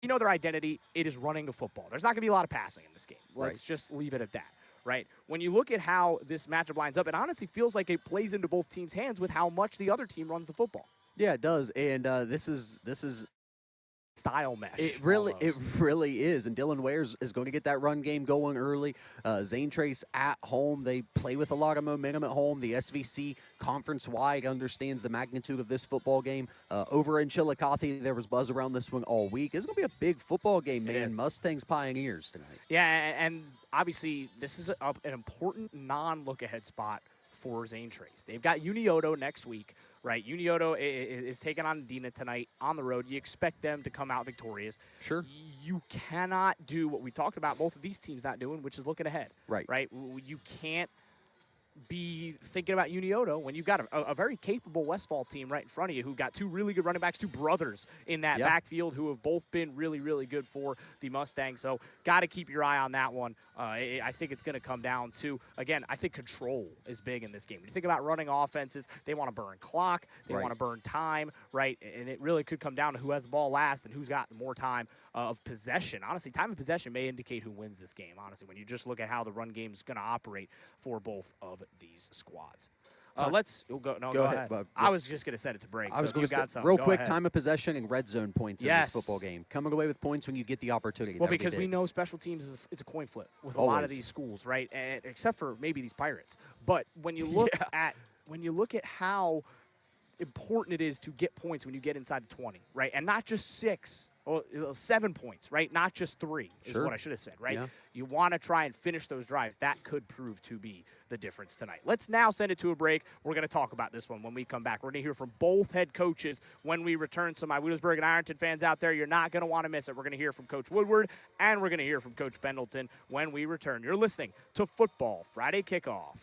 their identity. It is running the football. There's not going to be a lot of passing in this game. Let's just leave it at that. Right? When you look at how this matchup lines up, it honestly feels like it plays into both teams' hands with how much the other team runs the football. Yeah, it does. And this is style mesh. It really is. And Dylan Ware is going to get that run game going early. Zane Trace at home. They play with a lot of momentum at home. The SVC conference-wide understands the magnitude of this football game. Over in Chillicothe, there was buzz around this one all week. It's going to be a big football game, man. Mustangs Pioneers tonight. Yeah, and obviously this is an important non-look-ahead spot for Zane Trace. They've got Unioto next week, right? Unioto is taking on Dina tonight on the road. You expect them to come out victorious. Sure. You cannot do what we talked about both of these teams not doing, which is looking ahead. Right. Right? You can't be thinking about Unioto when you've got a very capable Westfall team right in front of you who've got two really good running backs, two brothers in that backfield who have both been really, really good for the Mustangs. So got to keep your eye on that one. I think it's going to come down to, again, I think control is big in this game. When you think about running offenses, they want to burn clock, they want to burn time, right? And it really could come down to who has the ball last and who's got more time of possession. Honestly, time of possession may indicate who wins this game, honestly, when you just look at how the run game is going to operate for both of these squads. Go ahead. I was just going to send it to break. I was going to say, real quick, time of possession and red zone points in this football game. Coming away with points when you get the opportunity. Well, because we know special teams it's a coin flip with a lot of these schools, right? And except for maybe these Pirates. But when you look at how important it is to get points when you get inside the 20, right? And not just 6. Well, 7 points, right? Not just 3 is what I should have said, right? Yeah. You want to try and finish those drives. That could prove to be the difference tonight. Let's now send it to a break. We're going to talk about this one when we come back. We're going to hear from both head coaches when we return. So my Wheelersburg and Ironton fans out there, you're not going to want to miss it. We're going to hear from Coach Woodward, and we're going to hear from Coach Pendleton when we return. You're listening to Football Friday Kickoff.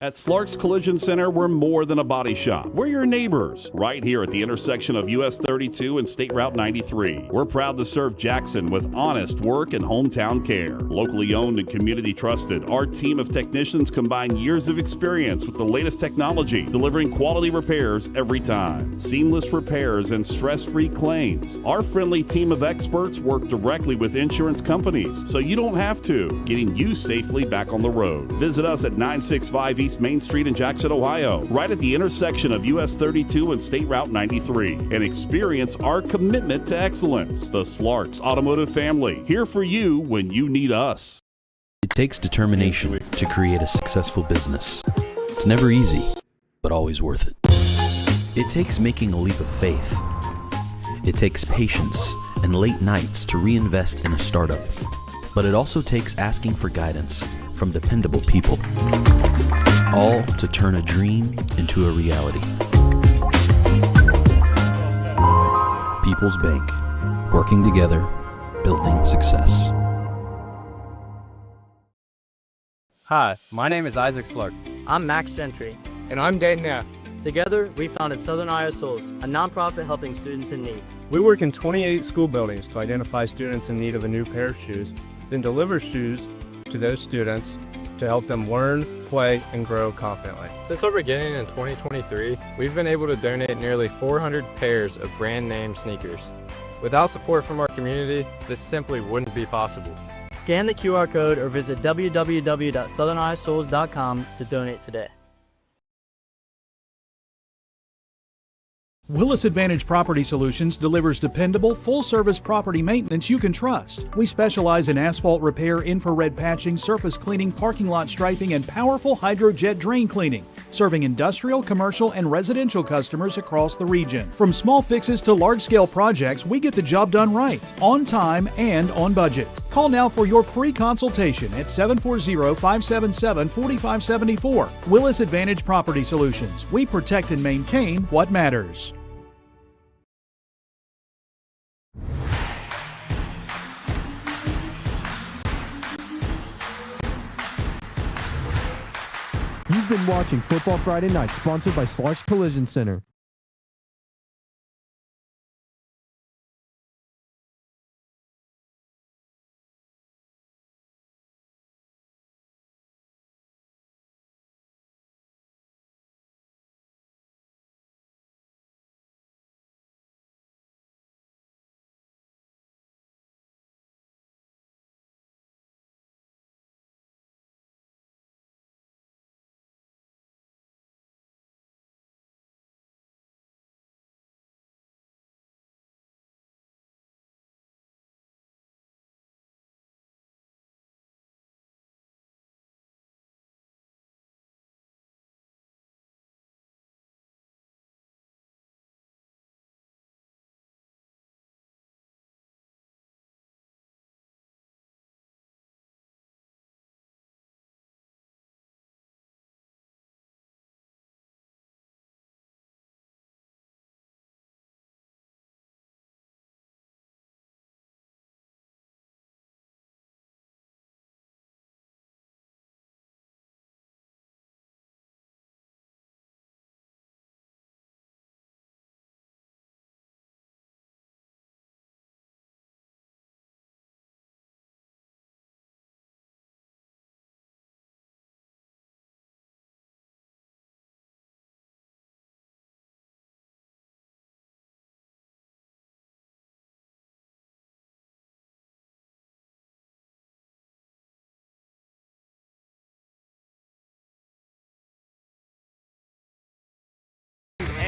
At Slark's Collision Center, we're more than a body shop. We're your neighbors, right here at the intersection of US 32 and State Route 93. We're proud to serve Jackson with honest work and hometown care. Locally owned and community trusted, our team of technicians combine years of experience with the latest technology, delivering quality repairs every time. Seamless repairs and stress-free claims. Our friendly team of experts work directly with insurance companies, so you don't have to, getting you safely back on the road. Visit us at 965 East Main Street in Jackson, Ohio, right at the intersection of US 32 and State Route 93, and experience our commitment to excellence. The Slarks Automotive Family, here for you when you need us. It takes determination to create a successful business. It's never easy, but always worth it. It takes making a leap of faith. It takes patience and late nights to reinvest in a startup. But it also takes asking for guidance from dependable people. All to turn a dream into a reality. People's Bank. Working together, building success. Hi, my name is Isaac Slark. I'm Max Gentry. And I'm Dayton Neff. Together, we founded Southern Iowa Souls, a nonprofit helping students in need. We work in 28 school buildings to identify students in need of a new pair of shoes, then deliver shoes to those students to help them learn, play, and grow confidently. Since our beginning in 2023, we've been able to donate nearly 400 pairs of brand name sneakers. Without support from our community, this simply wouldn't be possible. Scan the QR code or visit www.southerniosouls.com to donate today. Willis Advantage Property Solutions delivers dependable, full-service property maintenance you can trust. We specialize in asphalt repair, infrared patching, surface cleaning, parking lot striping, and powerful hydrojet drain cleaning, serving industrial, commercial, and residential customers across the region. From small fixes to large-scale projects, we get the job done right, on time, and on budget. Call now for your free consultation at 740-577-4574. Willis Advantage Property Solutions. We protect and maintain what matters. You've been watching Football Friday Night, sponsored by Slark's Collision Center.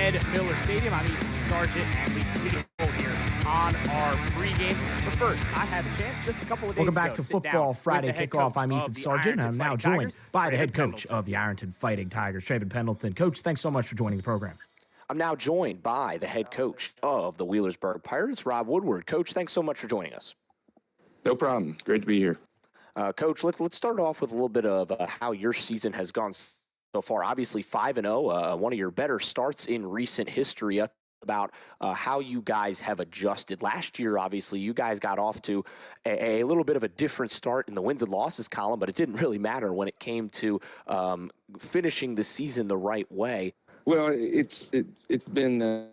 Ed Miller Stadium. I'm Ethan Sargent, and we continue here on our pregame. But first, I had a chance just a couple of days Welcome ago back to sit Football down Friday with the head Kickoff. coach I'm of Ethan the Sargent, and I'm Ironton now Fighting joined Tigers, by the Traven head coach Pendleton. of the Ironton Fighting Tigers, Traven Pendleton. Coach, thanks so much for joining the program. I'm now joined by the head coach of the Wheelersburg Pirates, Rob Woodward. Coach, thanks so much for joining us. No problem. Great to be here. Coach, let's start off with a little bit of how your season has gone so far. Obviously, 5-0, one of your better starts in recent history. About how you guys have adjusted. Last year, obviously, you guys got off to a little bit of a different start in the wins and losses column, but it didn't really matter when it came to finishing the season the right way. Well, it's been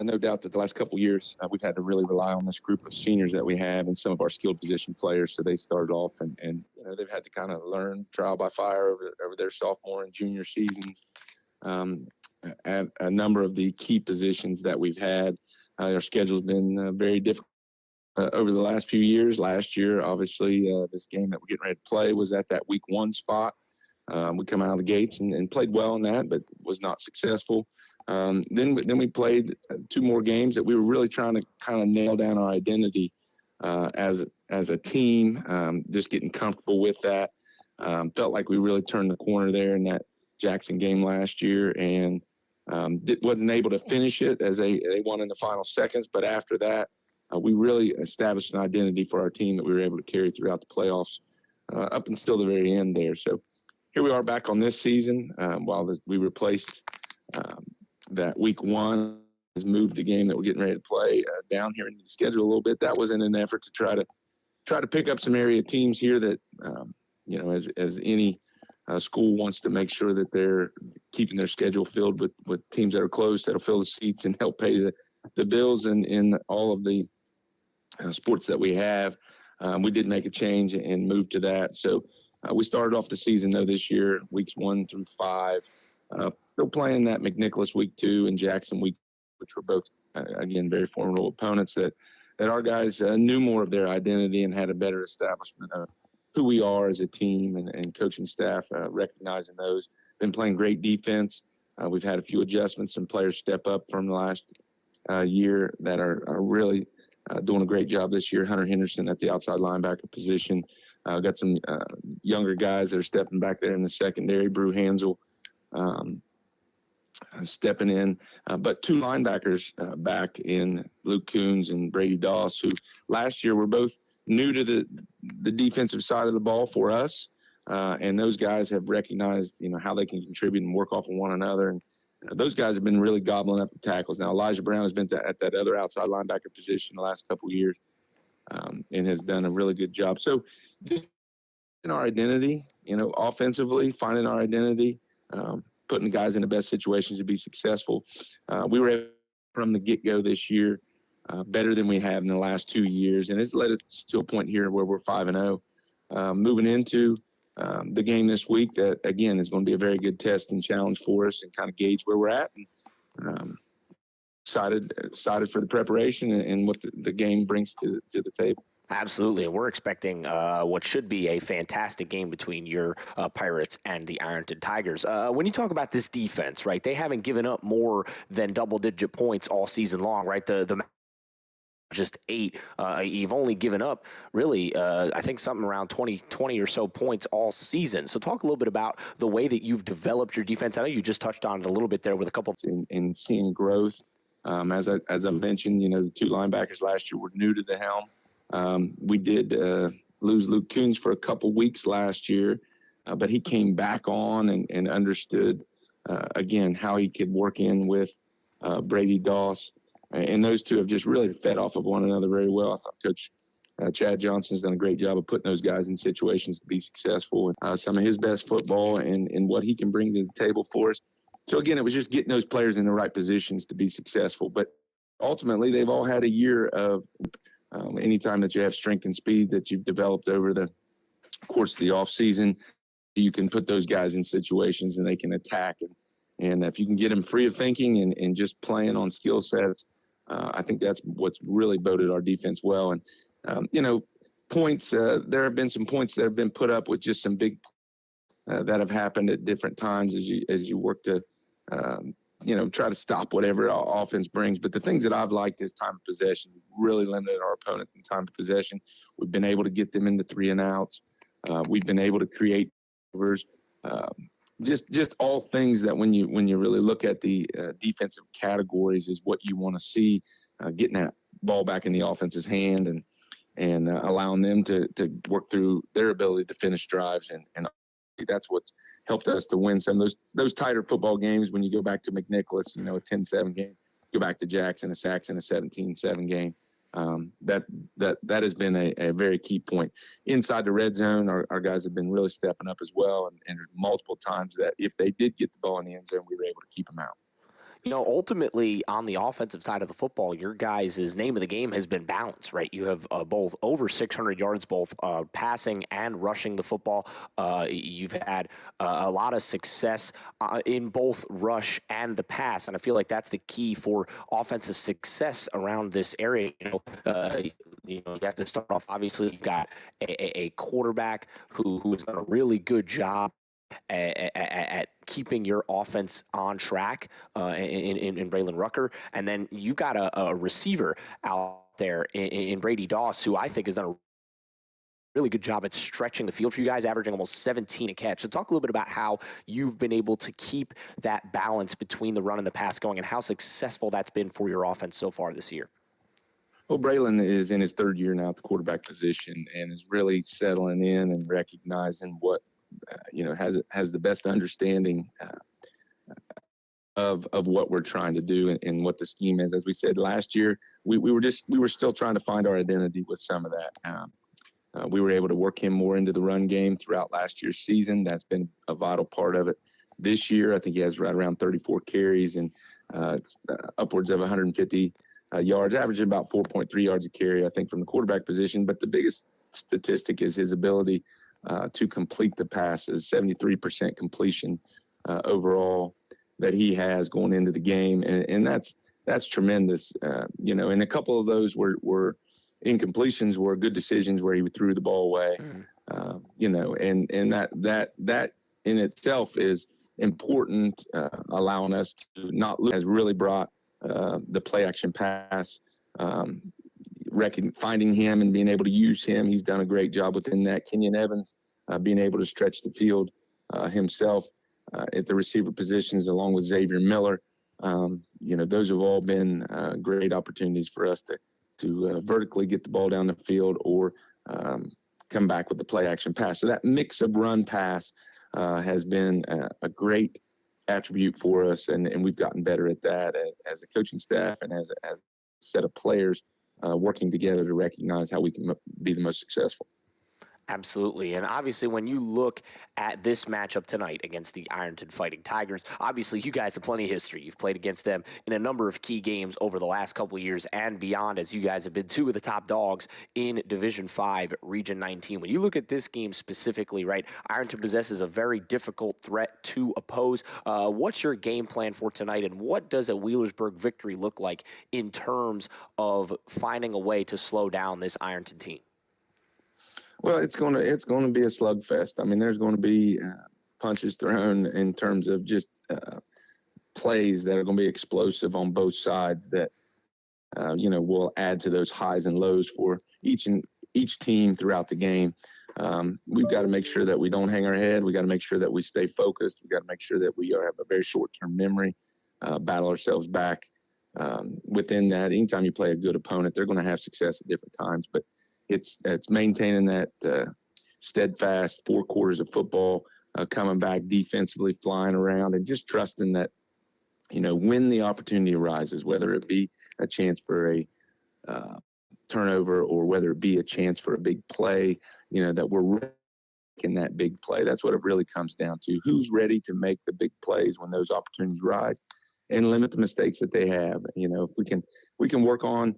no doubt that the last couple of years we've had to really rely on this group of seniors that we have and some of our skilled position players. So they started off and you know, they've had to kind of learn trial by fire over their sophomore and junior seasons. At a number of the key positions that we've had, our schedule's been very difficult over the last few years. Last year, obviously, this game that we're getting ready to play was at that week 1 spot. We come out of the gates and played well in that, but was not successful. Then we played 2 more games that we were really trying to kind of nail down our identity as a team, just getting comfortable with that. Felt like we really turned the corner there in that Jackson game last year, and wasn't able to finish it as they won in the final seconds. But after that, we really established an identity for our team that we were able to carry throughout the playoffs up until the very end there. So here we are back on this season while we replaced that week 1 has moved the game that we're getting ready to play down here into the schedule a little bit. That was in an effort to try to pick up some area teams here that, you know, as any school wants to make sure that they're keeping their schedule filled with teams that are close, that'll fill the seats and help pay the bills in all of the sports that we have. We did make a change and move to that. So we started off the season, though, this year, weeks 1 through 5. Still playing that McNicholas week 2 and Jackson week, which were both, again, very formidable opponents that our guys knew more of their identity and had a better establishment of who we are as a team and coaching staff, recognizing those. Been playing great defense. We've had a few adjustments. Some players step up from the last year that are really doing a great job this year. Hunter Henderson at the outside linebacker position. Got some younger guys that are stepping back there in the secondary. Brew Hansel stepping in, but 2 linebackers back in Luke Coons and Brady Doss, who last year were both new to the defensive side of the ball for us, and those guys have recognized, you know, how they can contribute and work off of one another, and those guys have been really gobbling up the tackles. Now Elijah Brown has been at that other outside linebacker position the last couple of years, and has done a really good job. So just in our identity, you know, offensively, finding our identity, putting the guys in the best situations to be successful. We were able, from the get-go this year, better than we have in the last 2 years, and it led us to a point here where we're 5-0. Moving into the game this week, that again is going to be a very good test and challenge for us, and kind of gauge where we're at. And excited for the preparation and what the game brings to the table. Absolutely, and we're expecting what should be a fantastic game between your Pirates and the Ironton Tigers. When you talk about this defense, right, they haven't given up more than double-digit points all season long, right? The just 8. You've only given up, really, I think something around 20 or so points all season. So talk a little bit about the way that you've developed your defense. I know you just touched on it a little bit there with a couple. In seeing growth. As I mentioned, you know, the 2 linebackers last year were new to the helm. We did lose Luke Coons for a couple weeks last year, but he came back on and understood, again, how he could work in with Brady Doss. And those 2 have just really fed off of one another very well. I thought Coach Chad Johnson's done a great job of putting those guys in situations to be successful. And some of his best football and what he can bring to the table for us. So, again, it was just getting those players in the right positions to be successful. But ultimately, they've all had a year of anytime that you have strength and speed that you've developed over the course of the offseason, you can put those guys in situations and they can attack. And if you can get them free of thinking and just playing on skill sets, I think that's what's really boded our defense well. And, you know, points, there have been some points that have been put up with just some big that have happened at different times as you work to try to stop whatever our offense brings. But the things that I've liked is time of possession. We've really limited our opponents in time of possession. We've been able to get them into 3 and outs. We've been able to create overs. Just all things that when you really look at the defensive categories is what you want to see, getting that ball back in the offense's hand and allowing them to work through their ability to finish drives. And that's what's helped us to win some of those tighter football games. When you go back to McNicholas, a 10-7 game, go back to Jackson, a 17-7 game. That has been a very key point. Inside the red zone, our guys have been really stepping up as well. And there's multiple times that if they did get the ball in the end zone, we were able to keep them out. Ultimately, on the offensive side of the football, your guys' name of the game has been balance, right? You have both over 600 yards, both passing and rushing the football. You've had a lot of success in both rush and the pass, and I feel like that's the key for offensive success around this area. You have to start off, obviously, you've got a quarterback who has done a really good job at keeping your offense on track in Braylon Rucker. And then you've got a receiver out there in Brady Doss, who I think has done a really good job at stretching the field for you guys, averaging almost 17 a catch. So talk a little bit about how you've been able to keep that balance between the run and the pass going and how successful that's been for your offense so far this year. Well, Braylon is in his 3rd year now at the quarterback position and is really settling in and recognizing what has the best understanding of what we're trying to do and what the scheme is. As we said last year, we were still trying to find our identity with some of that. We were able to work him more into the run game throughout last year's season. That's been a vital part of it. This year, I think he has right around 34 carries and upwards of 150 yards, averaging about 4.3 yards a carry, I think, from the quarterback position. But the biggest statistic is his ability to complete the passes, 73% completion overall that he has going into the game. And that's tremendous. And a couple of those were incompletions were good decisions where he threw the ball away, and that in itself is important, allowing us to not lose, has really brought the play action pass, finding him and being able to use him. He's done a great job within that. Kenyon Evans being able to stretch the field himself at the receiver positions along with Xavier Miller. Those have all been great opportunities for us to vertically get the ball down the field or come back with the play action pass. So that mix of run pass has been a great attribute for us, and we've gotten better at that as a coaching staff and as a set of players working together to recognize how we can be the most successful. Absolutely. And obviously, when you look at this matchup tonight against the Ironton Fighting Tigers, obviously you guys have plenty of history. You've played against them in a number of key games over the last couple of years and beyond, as you guys have been 2 of the top dogs in Division 5, Region 19. When you look at this game specifically, right, Ironton possesses a very difficult threat to oppose. What's your game plan for tonight, and what does a Wheelersburg victory look like in terms of finding a way to slow down this Ironton team? Well, it's going to be a slugfest. I mean, there's going to be punches thrown in terms of just plays that are going to be explosive on both sides that will add to those highs and lows for each team throughout the game. We've got to make sure that we don't hang our head. We got to make sure that we stay focused. We got to make sure that we have a very short-term memory, battle ourselves back within that. Anytime you play a good opponent, they're going to have success at different times, but it's maintaining that steadfast 4 quarters of football, coming back defensively, flying around, and just trusting that, when the opportunity arises, whether it be a chance for a turnover or whether it be a chance for a big play, that we're making that big play. That's what it really comes down to. Who's ready to make the big plays when those opportunities rise and limit the mistakes that they have. If we can work on,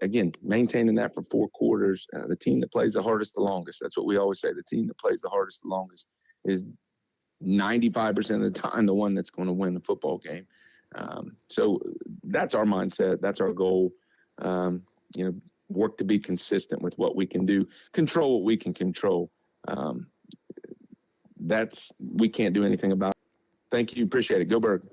again, maintaining that for 4 quarters, the team that plays the hardest the longest, that's what we always say, the team that plays the hardest the longest is 95% of the time the one that's going to win the football game. So that's our mindset. That's our goal. Work to be consistent with what we can do, control what we can control. We can't do anything about it. Thank you. Appreciate it. Go Bird.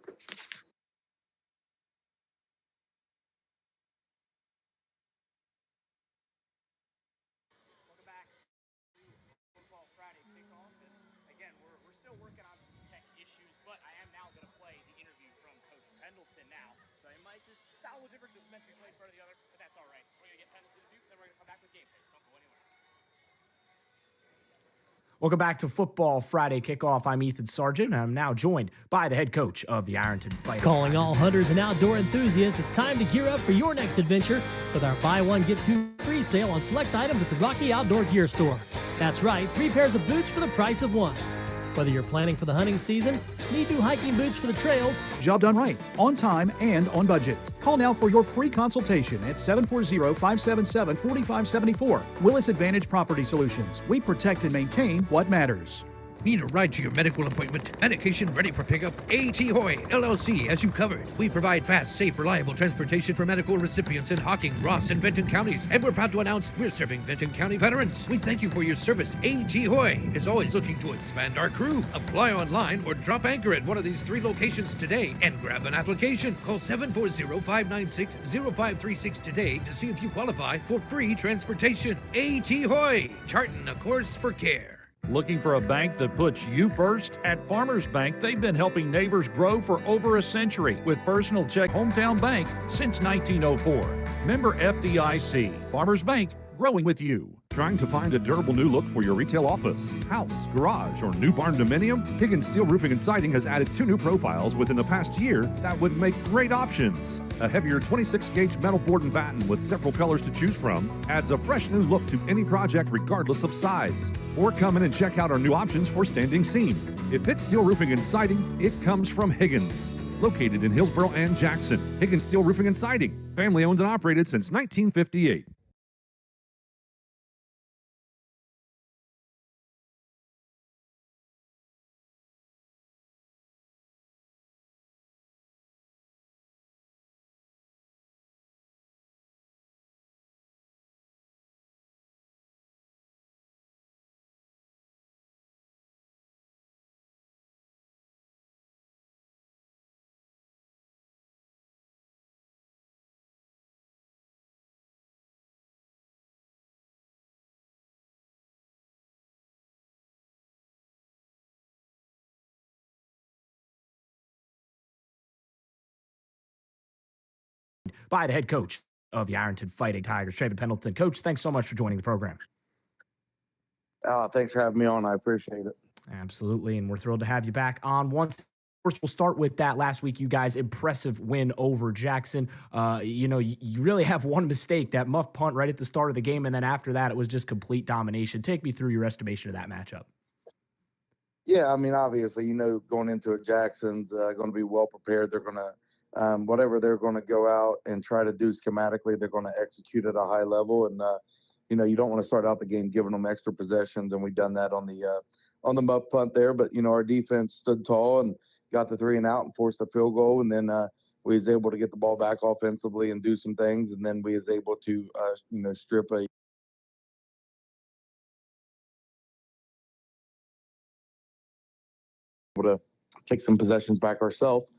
Still working on some tech issues, but I am now going to play the interview from Coach Pendleton now. So it might just sound a little different because it's meant to be played in front of the other, but that's all right. We're going to get Pendleton's interview, then we're going to come back with game picks. Don't go anywhere. Welcome back to Football Friday Kickoff. I'm Ethan Sargent, and I'm now joined by the head coach of the Ironton Tigers. Calling all hunters and outdoor enthusiasts, it's time to gear up for your next adventure with our buy one, get two free sale on select items at the Rocky Outdoor Gear Store. That's right, 3 pairs of boots for the price of 1. Whether you're planning for the hunting season, need new hiking boots for the trails, Job done right, on time, and on budget. Call now for your free consultation at 740-577-4574. Willis Advantage Property Solutions. We protect and maintain what matters. Need a ride to your medical appointment? Medication ready for pickup? A.T. Hoy, LLC has you covered. We provide fast, safe, reliable transportation for medical recipients in Hocking, Ross, and Benton counties. And we're proud to announce we're serving Benton County veterans. We thank you for your service. A.T. Hoy is always looking to expand our crew. Apply online or drop anchor at one of these 3 locations today and grab an application. Call 740-596-0536 today to see if you qualify for free transportation. A.T. Hoy, charting a course for care. Looking for a bank that puts you first? At Farmers Bank, they've been helping neighbors grow for over a century with personal check hometown bank since 1904. Member FDIC. Farmers Bank, growing with you. Trying to find a durable new look for your retail office, house, garage, or new barn dominium? Higgins Steel Roofing and Siding has added 2 new profiles within the past year that would make great options. A heavier 26-gauge metal board and batten with several colors to choose from adds a fresh new look to any project regardless of size. Or come in and check out our new options for standing seam. If it's steel roofing and siding, it comes from Higgins. Located in Hillsboro and Jackson, Higgins Steel Roofing and Siding. Family owned and operated since 1958. By the head coach of the Ironton Fighting Tigers, Traven Pendleton. Coach, thanks so much for joining the program. Thanks for having me on. I appreciate it. Absolutely, and we're thrilled to have you back on once. First, we'll start with that last week, you guys, impressive win over Jackson. You really have one mistake, that muff punt right at the start of the game, and then after that, it was just complete domination. Take me through your estimation of that matchup. Yeah, I mean, obviously, going into it, Jackson's going to be well prepared. They're going to whatever they're going to go out and try to do schematically, they're going to execute at a high level. And, you don't want to start out the game giving them extra possessions. And we've done that on the muff punt there. But, our defense stood tall and got the 3 and out and forced a field goal. And then we was able to get the ball back offensively and do some things. And then we was able to, strip a able to take some possessions back ourselves.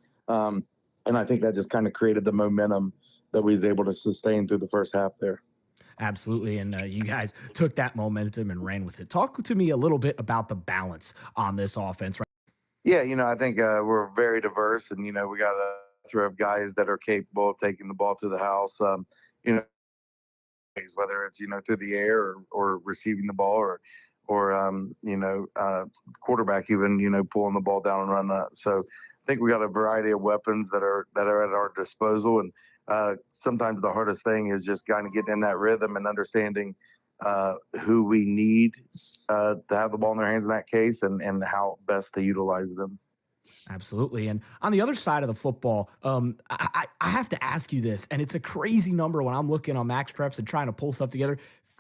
And I think that just kind of created the momentum that we was able to sustain through the first half there. Absolutely, and you guys took that momentum and ran with it. Talk to me a little bit about the balance on this offense. Right? Yeah, I think we're very diverse, and, we got a throw of guys that are capable of taking the ball to the house, whether it's, through the air or receiving the ball or quarterback even, pulling the ball down and run that. So I think we got a variety of weapons that are at our disposal, and sometimes the hardest thing is just kind of getting in that rhythm and understanding who we need to have the ball in their hands in that case, and how best to utilize them. Absolutely. And on the other side of the football, I have to ask you this, and it's a crazy number when I'm looking on Max Preps and trying to pull stuff together.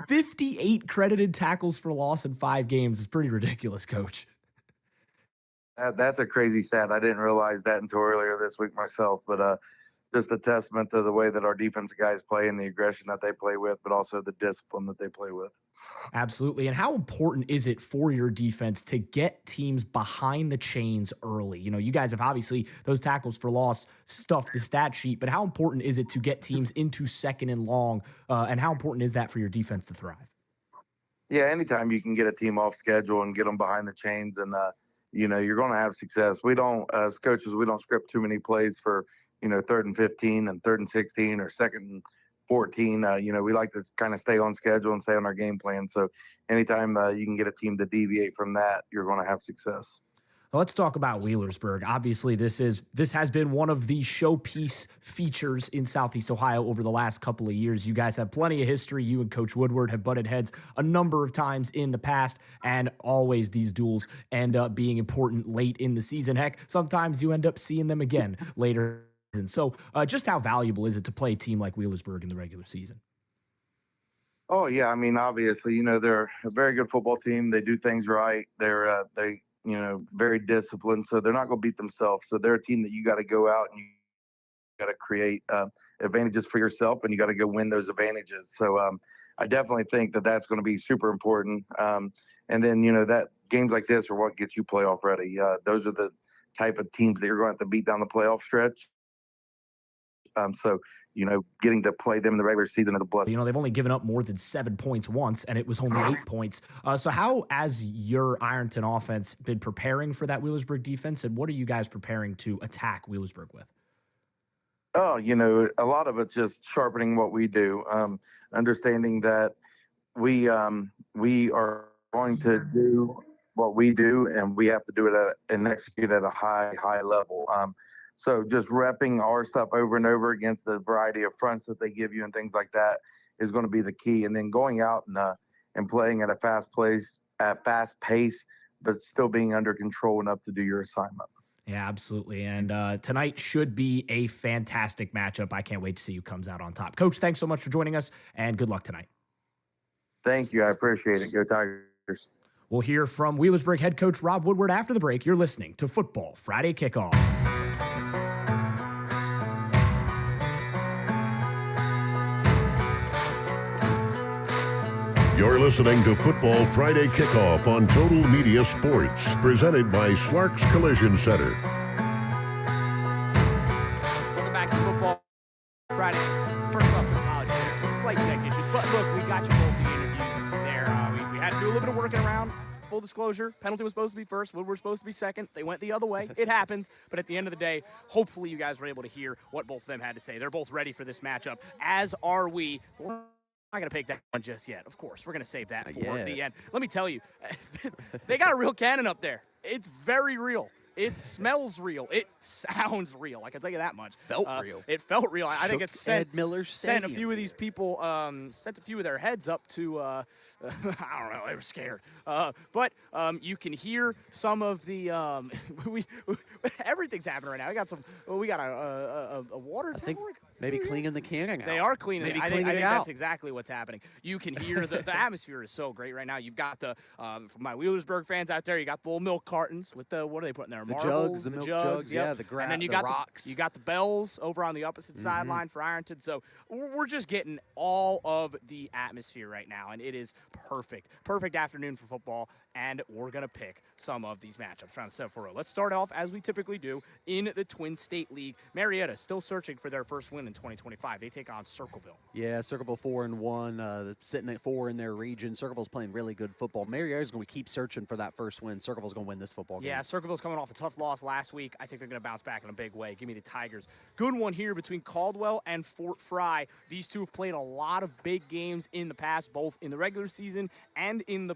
58 credited tackles for loss in 5 games is pretty ridiculous, Coach. That's a crazy stat. I didn't realize that until earlier this week myself, but just a testament to the way that our defensive guys play and the aggression that they play with, but also the discipline that they play with. Absolutely. And how important is it for your defense to get teams behind the chains early? You guys have obviously those tackles for loss stuffed the stat sheet, but how important is it to get teams into 2nd and long? And how important is that for your defense to thrive? Yeah, anytime you can get a team off schedule and get them behind the chains and you're going to have success. We don't, as coaches, we don't script too many plays for, 3rd and 15 and 3rd and 16 or 2nd and 14. We like to kind of stay on schedule and stay on our game plan. So anytime you can get a team to deviate from that, you're going to have success. Let's talk about Wheelersburg. Obviously, this has been one of the showpiece features in Southeast Ohio over the last couple of years. You guys have plenty of history. You and Coach Woodward have butted heads a number of times in the past, and always these duels end up being important late in the season. Heck, sometimes you end up seeing them again later. And so just how valuable is it to play a team like Wheelersburg in the regular season? Oh, yeah. I mean, obviously, they're a very good football team. They do things right. They're very disciplined, so they're not going to beat themselves. So they're a team that you got to go out and you got to create advantages for yourself, and you got to go win those advantages. So I definitely think that that's going to be super important. And then, that games like this are what gets you playoff ready. Those are the type of teams that you're going to have to beat down the playoff stretch. So, getting to play them in the regular season is a blessing. They've only given up more than 7 points once, and it was only 8 points. So how has your Ironton offense been preparing for that Wheelersburg defense, and what are you guys preparing to attack Wheelersburg with? Oh, a lot of it's just sharpening what we do, understanding that we are going to do what we do, and we have to do it and execute at a high level. So just repping our stuff over and over against the variety of fronts that they give you and things like that is going to be the key. And then going out and playing at a fast pace, but still being under control enough to do your assignment. Yeah, absolutely. And tonight should be a fantastic matchup. I can't wait to see who comes out on top. Coach, thanks so much for joining us, and good luck tonight. Thank you. I appreciate it. Go Tigers. We'll hear from Wheelersburg head coach Rob Woodward after the break. You're listening to Football Friday Kickoff. You're listening to Football Friday Kickoff on Total Media Sports, presented by Slarks Collision Center. Welcome back to Football Friday. First off, apologies. There's some slight tech issues, but look, we got you both the interviews there. We had to do a little bit of working around. Full disclosure, penalty was supposed to be first. Woodward was supposed to be second. They went the other way. It happens. But at the end of the day, hopefully you guys were able to hear what both of them had to say. They're both ready for this matchup, as are we. We're not going to pick that one just yet. Of course, we're going to save that for the end. Let me tell you, they got a real cannon up there. It's very real. It smells real. It sounds real. I can tell you that much. Felt real. It felt real. I think it sent Ed Miller sent a few of these people, sent a few of their heads up to, I don't know, they were scared. But you can hear some of the, everything's happening right now. We got a water tank. Maybe cleaning the canning out. They are cleaning Maybe it. I cleaning think it out. that's exactly what's happening. You can hear the atmosphere is so great right now. You've got the, for my Wheelersburg fans out there, you got the little milk cartons with the, what are they putting there? The Marbles, jugs, the milk jugs, jugs, yep. yeah, the And then you the got rocks. you got the bells over on the opposite sideline for Ironton. So we're just getting all of the atmosphere right now, and it is perfect. Perfect afternoon for football, and we're going to pick some of these matchups around 7-4-0. Let's start off, as we typically do, in the Twin State League. Marietta still searching for their first win in 2025. They take on Circleville. Yeah, Circleville 4-1, sitting at 4 in their region. Circleville's playing really good football. Marietta's going to keep searching for that first win. Circleville's going to win this football game. Yeah, Circleville's coming off a tough loss last week. I think they're going to bounce back in a big way. Give me the Tigers. Good one here between Caldwell and Fort Fry. These two have played a lot of big games in the past, both in the regular season and in the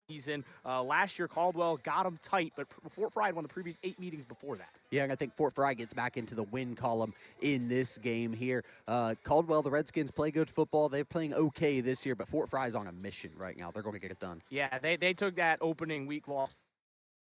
season. Last year, Caldwell got them tight, but Fort Fry had won the previous 8 meetings before that. Yeah, and I think Fort Fry gets back into the win column in this game here. Caldwell, the Redskins play good football. They're playing okay this year, but Fort Fry's on a mission right now. They're going to get it done. Yeah, they took that opening week loss.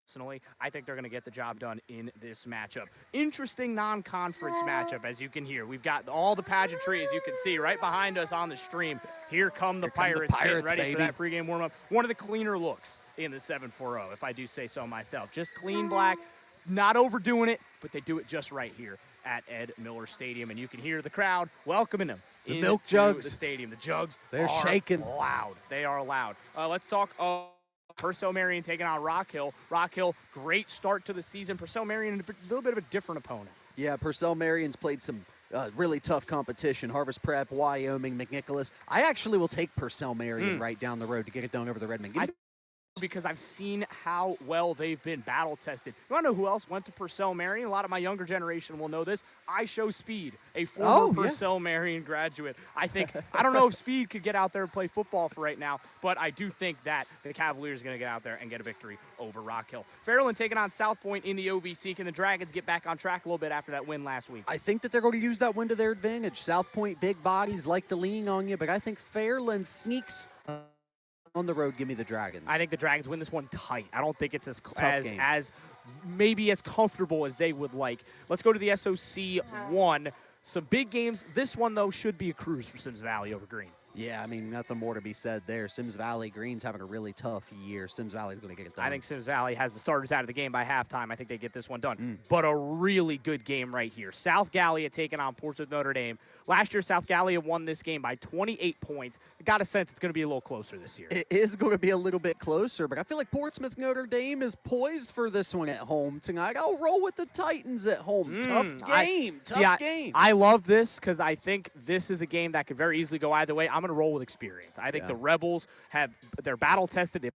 Personally, I think they're going to get the job done in this matchup. Interesting non-conference matchup, as you can hear. We've got all the pageantry, as you can see, right behind us on the stream. Here come the Pirates getting ready for that pregame warm-up. One of the cleaner looks in the 7-4-0, if I do say so myself. Just clean black, not overdoing it, but they do it just right here at Ed Miller Stadium. And you can hear the crowd welcoming them the into milk jugs. the stadium. The jugs They're are shaking. loud. They are loud. Let's talk Purcell Marion taking on Rock Hill. Rock Hill, great start to the season. Purcell Marion, a little bit of a different opponent. Yeah, Purcell Marion's played some really tough competition. Harvest Prep, Wyoming, McNicholas. I actually will take Purcell Marion right down the road to get it done over the Redmond. because I've seen how well they've been battle-tested. You want to know who else went to Purcell Marion? A lot of my younger generation will know this. I Show Speed, a former Purcell Marion graduate. I don't know if Speed could get out there and play football for right now, but I do think that the Cavaliers are going to get out there and get a victory over Rock Hill. Fairland taking on South Point in the OVC. Can the Dragons get back on track a little bit after that win last week? I think that they're going to use that win to their advantage. South Point, big bodies, like to lean on you, but I think Fairland sneaks on the road. Give me the Dragons. I think the Dragons win this one tight. I don't think it's as maybe as comfortable as they would like. Let's go to the SOC 1. Some big games. This one, though, should be a cruise for Sims Valley over Green. Yeah, I mean, nothing more to be said there. Sims Valley, Green's having a really tough year. Sims Valley's going to get it done. I think Sims Valley has the starters out of the game by halftime. I think they get this one done. But a really good game right here. South Gallia taking on Portsmouth Notre Dame. Last year, South Gallia won this game by 28 points. I got a sense it's going to be a little closer this year. It is going to be a little bit closer, but I feel like Portsmouth Notre Dame is poised for this one at home tonight. I'll roll with the Titans at home. Tough game. Tough game. I love this because I think this is a game that could very easily go either way. I'm going to roll with experience. I think the Rebels they're battle-tested. They've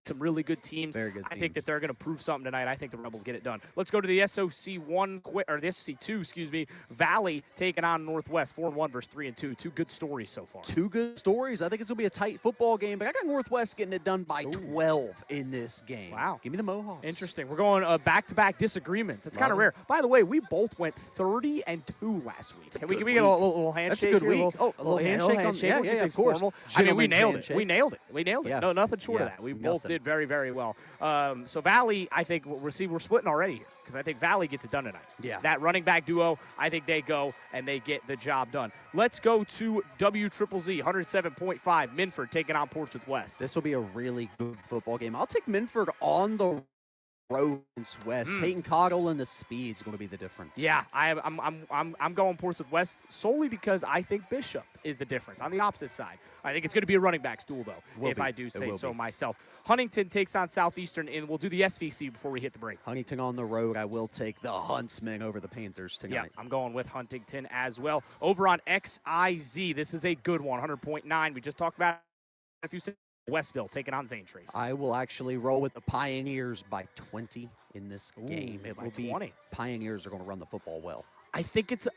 some really good teams. Very good I think that they're going to prove something tonight. I think the Rebels get it done. Let's go to the the SOC 2, Valley taking on Northwest, 4-1 versus 3-2. Two good stories so far. Two good stories. I think it's going to be a tight football game, but I got Northwest getting it done by 12 in this game. Wow. Give me the Mohawks. Interesting. We're going back-to-back disagreements. It's kind of rare. By the way, we both went 30-2 last week. Can we get a little handshake? That's a good here? week. A little handshake. Yeah, of course. I mean, we nailed it. We nailed it. Yeah. No, nothing short of that. We both did very, very well. So Valley, I think we're splitting already here because I think Valley gets it done tonight. Yeah. That running back duo, I think they go and they get the job done. Let's go to WZZZ, 107.5, Minford taking on Portsmouth West. This will be a really good football game. I'll take Minford on the road against West. Peyton Cottle and the speed's going to be the difference. Yeah, I'm going Portsmouth West solely because I think Bishop is the difference on the opposite side. I think it's going to be a running back's duel, though, if I do say so myself. Huntington takes on Southeastern, and we'll do the SVC before we hit the break. Huntington on the road. I will take the Huntsmen over the Panthers tonight. Yeah, I'm going with Huntington as well. Over on XIZ, this is a good one, 100.9. We just talked about it a few seconds. Westville taking on Zane Trace. I will actually roll with the Pioneers by 20 in this game. It will be 20. Pioneers are going to run the football well. I think it's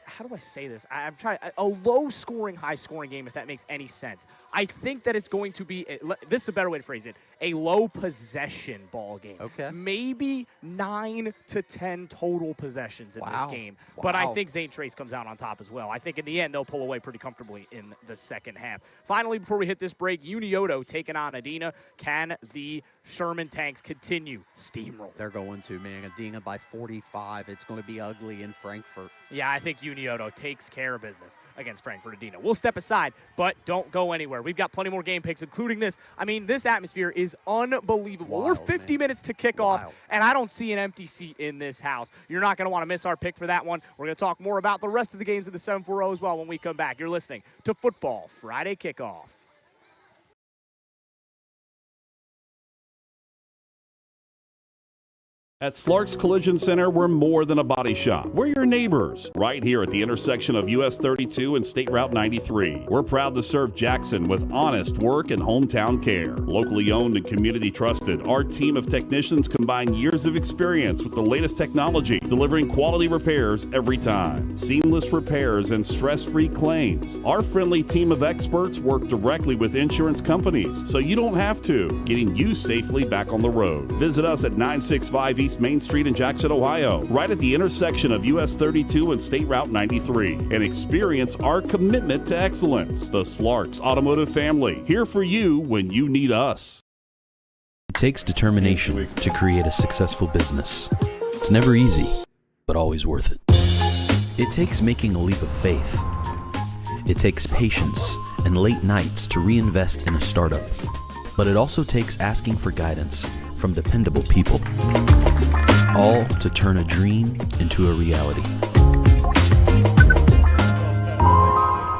how do I say this? I'm trying a low-scoring, high-scoring game, if that makes any sense. I think that it's going to be this is a better way to phrase it: a low-possession ball game. Okay. Maybe 9 to 10 total possessions in this game. But I think Zane Trace comes out on top as well. I think in the end they'll pull away pretty comfortably in the second half. Finally, before we hit this break, Unioto taking on Adina. Can the Sherman Tanks continue steamroll? They're going to, man. Adina by 45. It's going to be ugly in Frankfurt. Yeah, I think Unioto takes care of business against Frankfurt Adina. We'll step aside, but don't go anywhere. We've got plenty more game picks, including this. I mean, this atmosphere is unbelievable. Wild, we're 50 minutes to kick off, and I don't see an empty seat in this house. You're not going to want to miss our pick for that one. We're going to talk more about the rest of the games of the 7-4-0 as well when we come back. You're listening to Football Friday Kickoff. At Slark's Collision Center, we're more than a body shop. We're your neighbors, right here at the intersection of US 32 and State Route 93. We're proud to serve Jackson with honest work and hometown care. Locally owned and community trusted, our team of technicians combine years of experience with the latest technology, delivering quality repairs every time. Seamless repairs and stress-free claims. Our friendly team of experts work directly with insurance companies, so you don't have to, getting you safely back on the road. Visit us at 965 East Main Street in Jackson, Ohio, right at the intersection of US 32 and State Route 93, and experience our commitment to excellence. The Slarks Automotive Family, here for you when you need us. It takes determination to create a successful business. It's never easy, but always worth it. It takes making a leap of faith. It takes patience and late nights to reinvest in a startup. But it also takes asking for guidance from dependable people, all to turn a dream into a reality.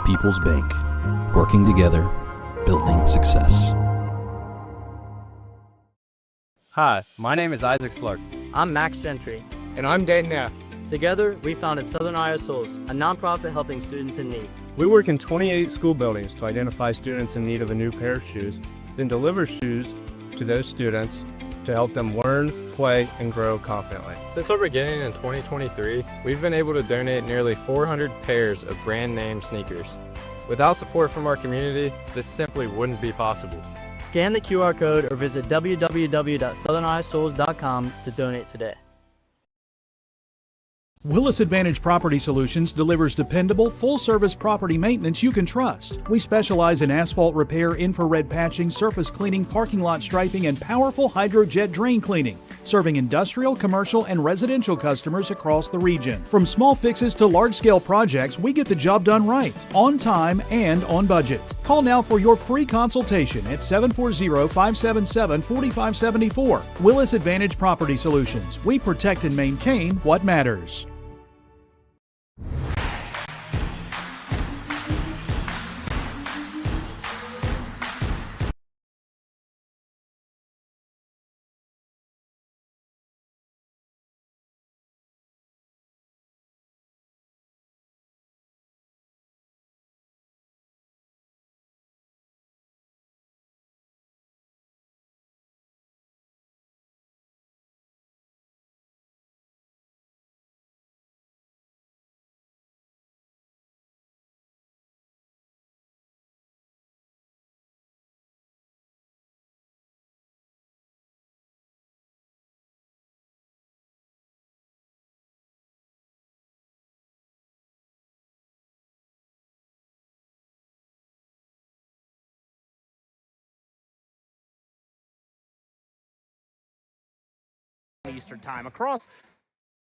People's Bank, working together, building success. Hi, my name is Isaac Slark. I'm Max Gentry. And I'm Dan Neff. Together, we founded Southern Iowa Souls, a nonprofit helping students in need. We work in 28 school buildings to identify students in need of a new pair of shoes, then deliver shoes to those students to help them learn, play, and grow confidently. Since our beginning in 2023, we've been able to donate nearly 400 pairs of brand name sneakers. Without support from our community, this simply wouldn't be possible. Scan the QR code or visit www.southernisoles.com to donate today. Willis Advantage Property Solutions delivers dependable, full-service property maintenance you can trust. We specialize in asphalt repair, infrared patching, surface cleaning, parking lot striping, and powerful hydrojet drain cleaning, serving industrial, commercial, and residential customers across the region. From small fixes to large-scale projects, we get the job done right, on time, and on budget. Call now for your free consultation at 740-577-4574. Willis Advantage Property Solutions. We protect and maintain what matters. Eastern time across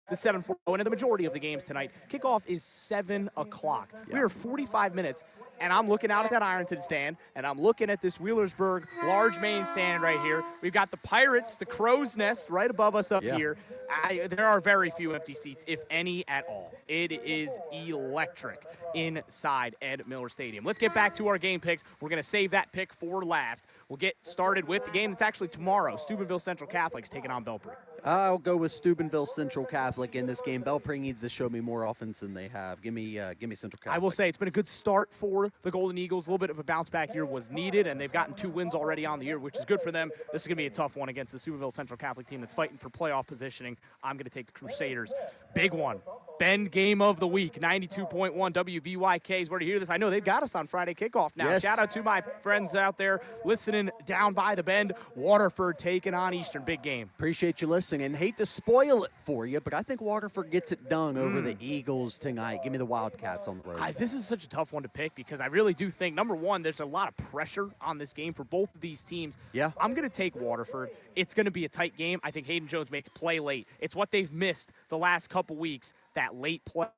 the 7-4 and in the majority of the games tonight. Kickoff is 7 o'clock. We are 45 minutes, and I'm looking out at that Ironton stand, and I'm looking at this Wheelersburg large main stand right here. We've got the Pirates, the Crow's Nest, right above us up here. There are very few empty seats, if any at all. It is electric inside Ed Miller Stadium. Let's get back to our game picks. We're going to save that pick for last. We'll get started with the game that's actually tomorrow. Steubenville Central Catholics taking on Belpre. I'll go with Steubenville Central Catholic in this game. Belpre needs to show me more offense than they have. Give me Central Catholic. I will say it's been a good start for the Golden Eagles. A little bit of a bounce back year was needed, and they've gotten 2 wins already on the year, which is good for them. This is going to be a tough one against the Steubenville Central Catholic team that's fighting for playoff positioning. I'm going to take the Crusaders. Big one. Bend game of the week, 92.1 WVYKs. Where to hear this? I know they've got us on Friday kickoff now. Yes. Shout out to my friends out there listening down by the Bend. Waterford taking on Eastern. Big game. Appreciate you listening, and hate to spoil it for you, but I think Waterford gets it done over the Eagles tonight. Give me the Wildcats on the road. This is such a tough one to pick because I really do think, number one, there's a lot of pressure on this game for both of these teams. Yeah. I'm going to take Waterford. It's going to be a tight game. I think Hayden Jones makes play late. It's what they've missed the last couple weeks, that late play.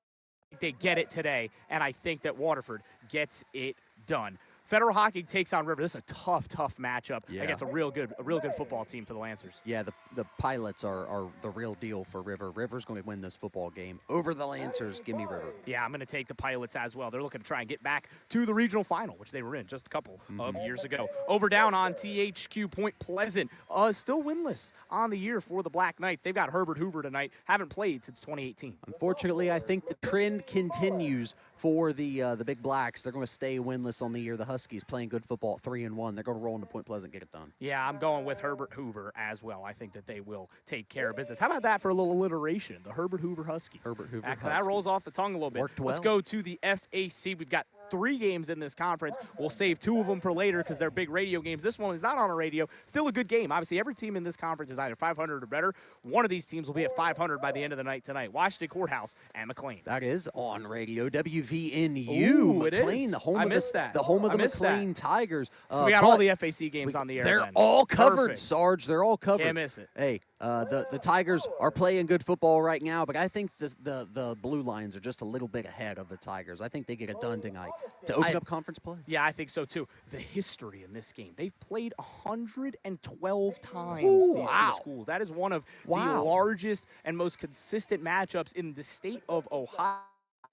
They get it today, and I think that Waterford gets it done. Federal Hockey takes on River. This is a tough matchup against a real good football team for the Lancers. Yeah, the Pilots are the real deal for River. River's going to win this football game over the Lancers. Give me River. Yeah, I'm going to take the Pilots as well. They're looking to try and get back to the regional final, which they were in just a couple of years ago. Over down on THQ Point Pleasant, still winless on the year for the Black Knights. They've got Herbert Hoover tonight. Haven't played since 2018. Unfortunately, I think the trend continues for the Big Blacks. They're going to stay winless on the year. The Huskies playing good football at 3-1. They're going to roll into Point Pleasant, get it done. Yeah, I'm going with Herbert Hoover as well. I think that they will take care of business. How about that for a little alliteration? The Herbert Hoover Huskies. Herbert Hoover That Huskies. rolls off the tongue a little bit. Worked well. Let's go to the FAC. We've got 3 games in this conference. We'll save 2 of them for later because they're big radio games. This one is not on a radio. Still a good game. Obviously, every team in this conference is either 500 or better. One of these teams will be at 500 by the end of the night tonight. Washington Courthouse and McLean. That is on radio. WVNU. Ooh, McLean, it is. the home I of missed the, that. the home of I the missed McLean that. Tigers. We got all the FAC games on the air. They're then. all covered, Perfect. Sarge. They're all covered. Can't miss it. Hey, the Tigers are playing good football right now, but I think the Blue Lions are just a little bit ahead of the Tigers. I think they get it done tonight to open up conference play. Yeah, I think so too. The history in this game, they've played 112 times, Ooh, these wow. two schools. That is one of the Wow. largest and most consistent matchups in the state of Ohio.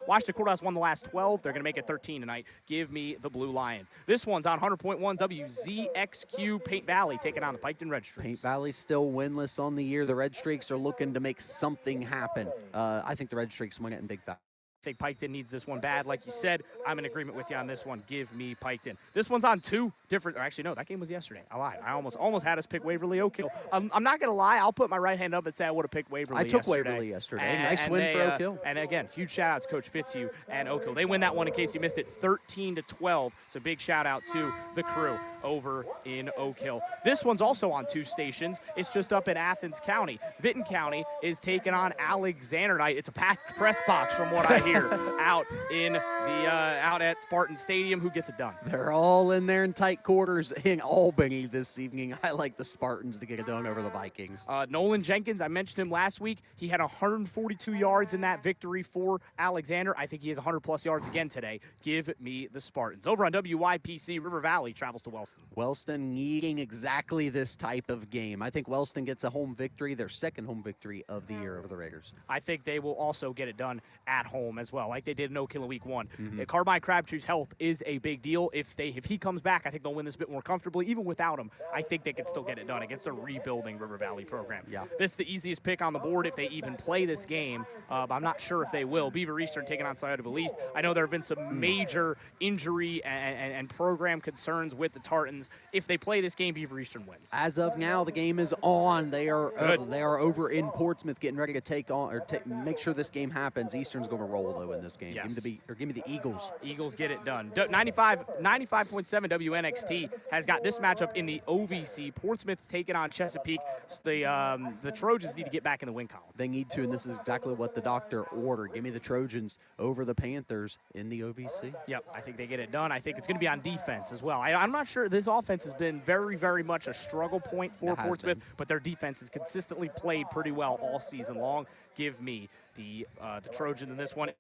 Washington Courthouse won the last 12. They're going to make it 13 tonight. Give me the Blue Lions. This one's on 100.1 WZXQ. Paint Valley taking on the Piketon Red Streaks. Paint Valley's still winless on the year. The Red Streaks are looking to make something happen. I think the Red Streaks win it in big fashion. I think Piketon needs this one bad. Like you said, I'm in agreement with you on this one. Give me Piketon. This one's on two different, or actually, no, that game was yesterday. I lied. I almost had us pick Waverly Oak Hill. I'm not going to lie. I'll put my right hand up and say I would have picked Waverly I took yesterday. Waverly yesterday. Nice win for Oak Hill. And again, huge shout out to Coach Fitzhugh and Oak Hill. They win that one in case you missed it, 13-12. So big shout out to the crew over in Oak Hill. This one's also on two stations. It's just up in Athens County. Vinton County is taking on Alexander Knight. It's a packed press box from what I hear out in the out at Spartan Stadium. Who gets it done? They're all in there in tight quarters in Albany this evening. I like the Spartans to get it done over the Vikings. Nolan Jenkins, I mentioned him last week. He had 142 yards in that victory for Alexander. I think he has 100-plus yards again today. Give me the Spartans. Over on WYPC, River Valley travels to Wellston. Wellston needing exactly this type of game. I think Wellston gets a home victory, their second home victory of the year over the Raiders. I think they will also get it done at home as well, like they did in Oak Hill in week one. Carbine Crabtree's health is a big deal. If he comes back, I think they'll win this a bit more comfortably. Even without him, I think they can still get it done against a rebuilding River Valley program. Yeah. This is the easiest pick on the board if they even play this game. I'm not sure if they will. Beaver Eastern taking on Scioto East. I know there have been some major injury and program concerns with the Tartans. If they play this game, Beaver Eastern wins. As of now, the game is on. They are over in Portsmouth getting ready to take on or make sure this game happens. Eastern's going to roll though in this game. Yes. Give me the Eagles. Eagles get it done. 95.7 WNXT has got this matchup in the OVC. Portsmouth's taking on Chesapeake. The Trojans need to get back in the win column. They need to, and this is exactly what the doctor ordered. Give me the Trojans over the Panthers in the OVC. Yep, I think they get it done. I think it's going to be on defense as well. I'm not sure. This offense has been very, very much a struggle point for Portsmouth, but their defense has consistently played pretty well all season long. Give me the Trojans in this one.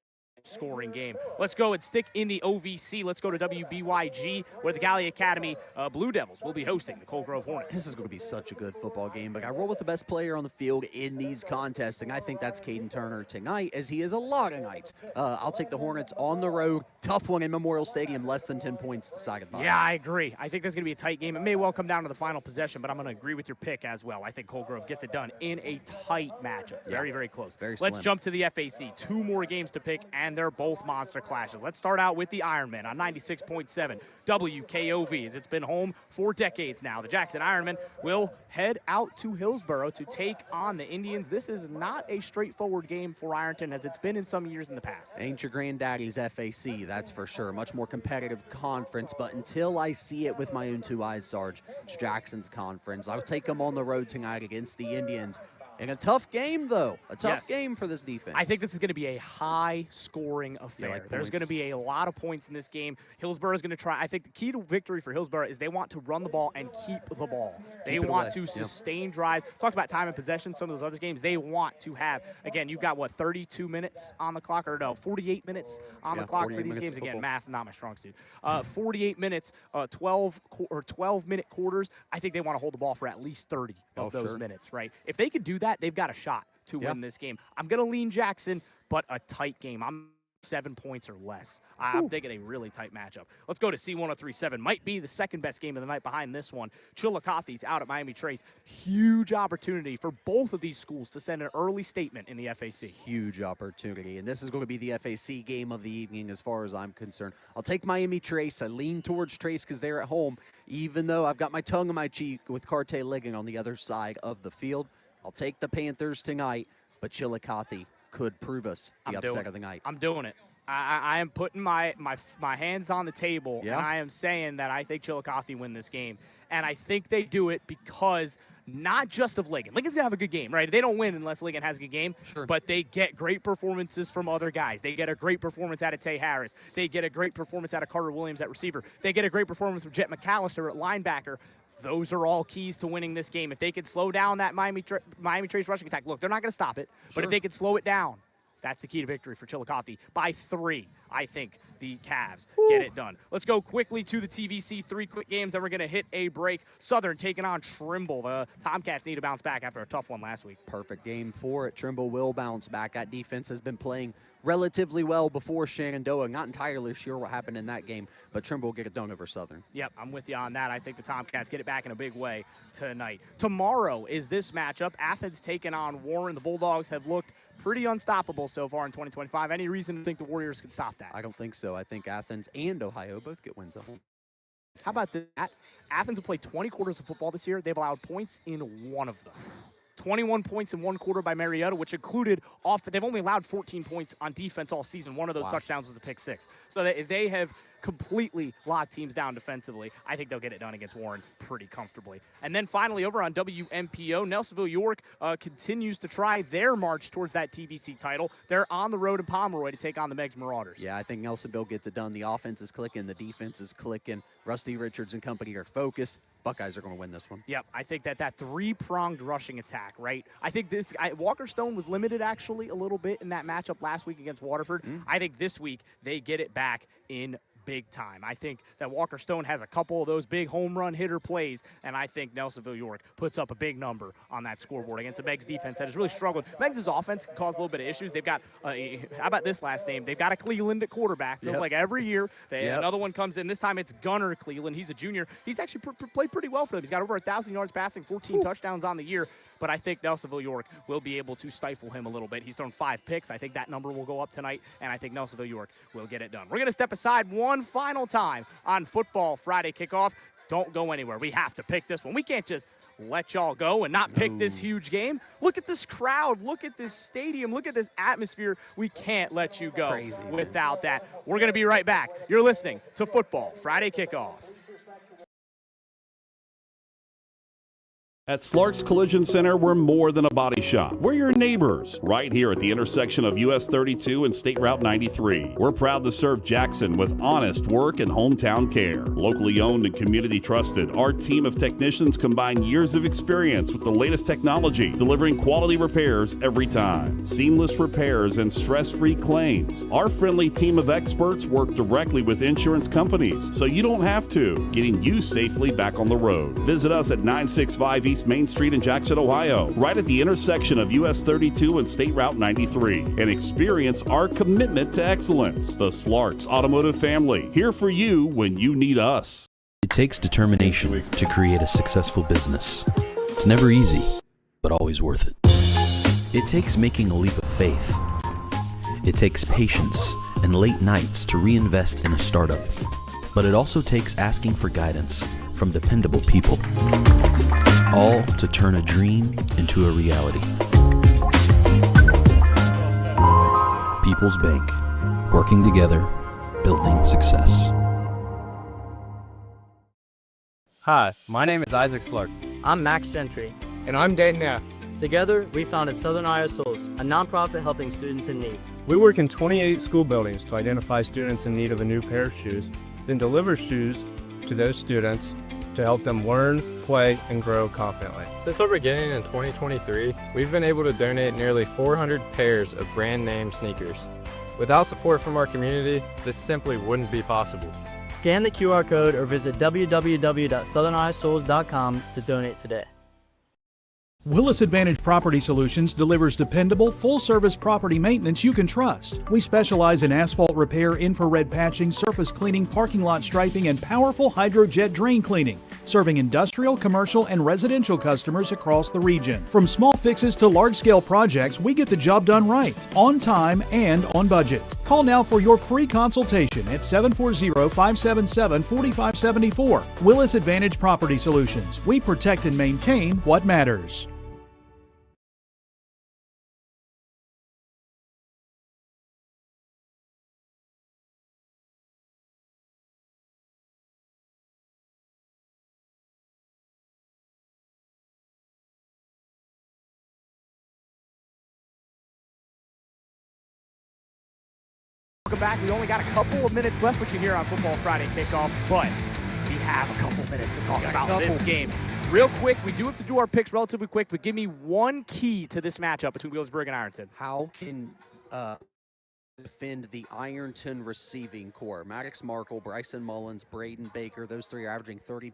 Scoring game. Let's go and stick in the OVC. Let's go to WBYG, where the Galley Academy Blue Devils will be hosting the Coal Grove Hornets. This is going to be such a good football game, but I roll with the best player on the field in these contests, and I think that's Caden Turner tonight, as he is a lot of nights. I'll take the Hornets on the road. Tough one in Memorial Stadium, less than 10 points decided by. Yeah, I agree. I think this is going to be a tight game. It may well come down to the final possession, but I'm going to agree with your pick as well. I think Coal Grove gets it done in a tight matchup. Very, very close. Very Let's slim. jump to the FAC. Two more games to pick, and they're both monster clashes. Let's start out with the Ironmen on 96.7 WKOV, as it's been home for decades now. The Jackson Ironmen will head out to Hillsboro to take on the Indians. This is not a straightforward game for Ironton, as it's been in some years in the past. Ain't your granddaddy's FAC, that's for sure. Much more competitive conference, but until I see it with my own two eyes, Sarge, it's Jackson's conference. I'll take them on the road tonight against the Indians. And a tough game, though. A tough game for this defense. I think this is going to be a high-scoring affair. There's going to be a lot of points in this game. Hillsborough is going to try. I think the key to victory for Hillsborough is they want to run the ball and keep the ball. They want to sustain drives. Talk about time and possession. Some of those other games, they want to have. Again, you've got, 32 minutes on the clock? Or no, 48 minutes on the clock for these games. Again, math, not my strong suit. 48 minutes, 12-minute quarters. I think they want to hold the ball for at least 30 of those minutes, right? If they could do that, they've got a shot to win this game. I'm going to lean Jackson, but a tight game. I'm 7 points or less. I'm thinking a really tight matchup. Let's go to C1037. Might be the second best game of the night behind this one. Chillicothe's out at Miami Trace. Huge opportunity for both of these schools to send an early statement in the FAC. Huge opportunity, and this is going to be the FAC game of the evening as far as I'm concerned. I'll take Miami Trace. I lean towards Trace because they're at home, even though I've got my tongue in my cheek with Carte Ligon on the other side of the field. I'll take the Panthers tonight, but Chillicothe could prove us the upset of the night. I'm doing it. I am putting my hands on the table, and I am saying that I think Chillicothe win this game. And I think they do it because not just of Ligon. Ligon's going to have a good game, right? They don't win unless Ligon has a good game, but they get great performances from other guys. They get a great performance out of Tay Harris. They get a great performance out of Carter Williams at receiver. They get a great performance from Jet McAllister at linebacker. Those are all keys to winning this game. If they could slow down that Miami Trace rushing attack, look, they're not going to stop it, but if they could slow it down, that's the key to victory for Chillicothe. By 3, I think the Cavs get it done. Let's go quickly to the TVC 3 quick games, then we're going to hit a break. Southern taking on Trimble. The Tomcats need to bounce back after a tough one last week. Perfect game for it. Trimble will bounce back. That defense has been playing relatively well before Shenandoah. Not entirely sure what happened in that game, but Trimble will get it done over Southern. Yep, I'm with you on that. I think the Tomcats get it back in a big way tonight. Tomorrow is this matchup. Athens taking on Warren. The Bulldogs have looked pretty unstoppable so far in 2025. Any reason to think the Warriors could stop that? I don't think so. I think Athens and Ohio both get wins at home. How about that? Athens have played 20 quarters of football this year. They've allowed points in one of them. 21 points in one quarter by Marietta, which included they've only allowed 14 points on defense all season. One of those touchdowns was a pick six. So they have completely locked teams down defensively. I think they'll get it done against Warren pretty comfortably. And then finally, over on WMPO, Nelsonville York continues to try their march towards that TVC title. They're on the road in Pomeroy to take on the Megs Marauders. Yeah, I think Nelsonville gets it done. The offense is clicking. The defense is clicking. Rusty Richards and company are focused. Buckeyes are going to win this one. Yep, I think that three-pronged rushing attack, right? I think Walker Stone was limited actually a little bit in that matchup last week against Waterford. I think this week they get it back in big time. I think that Walker Stone has a couple of those big home run hitter plays, and I think Nelsonville York puts up a big number on that scoreboard against a Megs defense that has really struggled. Megs' offense can cause a little bit of issues. They've got, how about this last name? They've got a Cleveland at quarterback. Feels like every year another one comes in. This time it's Gunnar Cleveland. He's a junior. He's actually played pretty well for them. He's got over 1,000 yards passing, 14 touchdowns on the year. But I think Nelsonville York will be able to stifle him a little bit. He's thrown 5 picks. I think that number will go up tonight, and I think Nelsonville York will get it done. We're going to step aside one final time on Football Friday Kickoff. Don't go anywhere. We have to pick this one. We can't just let y'all go and not pick this huge game. Look at this crowd. Look at this stadium. Look at this atmosphere. We can't let you go without that. We're going to be right back. You're listening to Football Friday Kickoff. At Slark's Collision Center, we're more than a body shop. We're your neighbors, right here at the intersection of US 32 and State Route 93. We're proud to serve Jackson with honest work and hometown care. Locally owned and community trusted, our team of technicians combine years of experience with the latest technology, delivering quality repairs every time. Seamless repairs and stress-free claims. Our friendly team of experts work directly with insurance companies, so you don't have to, getting you safely back on the road. Visit us at 965 East Main Street in Jackson, Ohio, right at the intersection of US 32 and State Route 93, and experience our commitment to excellence. The Slarks Automotive Family, here for you when you need us. It takes determination to create a successful business. It's never easy, but always worth it. It takes making a leap of faith. It takes patience and late nights to reinvest in a startup. But it also takes asking for guidance from dependable people. All to turn a dream into a reality. People's Bank. Working together, building success. Hi, my name is Isaac Slark. I'm Max Gentry. And I'm Dane Neff. Together, we founded Southern Iowa Souls, a nonprofit helping students in need. We work in 28 school buildings to identify students in need of a new pair of shoes, then deliver shoes to those students to help them learn, play, and grow confidently. Since our beginning in 2023, we've been able to donate nearly 400 pairs of brand name sneakers. Without support from our community, this simply wouldn't be possible. Scan the QR code or visit www.southerniosouls.com to donate today. Willis Advantage Property Solutions delivers dependable, full-service property maintenance you can trust. We specialize in asphalt repair, infrared patching, surface cleaning, parking lot striping, and powerful hydrojet drain cleaning, serving industrial, commercial, and residential customers across the region. From small fixes to large-scale projects, we get the job done right, on time, and on budget. Call now for your free consultation at 740-577-4574. Willis Advantage Property Solutions. We protect and maintain what matters. Welcome back. We only got a couple of minutes left with you here on Football Friday Kickoff, but we have a couple minutes to talk about this game. Real quick, we do have to do our picks relatively quick, but give me one key to this matchup between Wheelersburg and Ironton. How can defend the Ironton receiving core? Maddox Markle, Bryson Mullins, Braden Baker, those three are averaging 30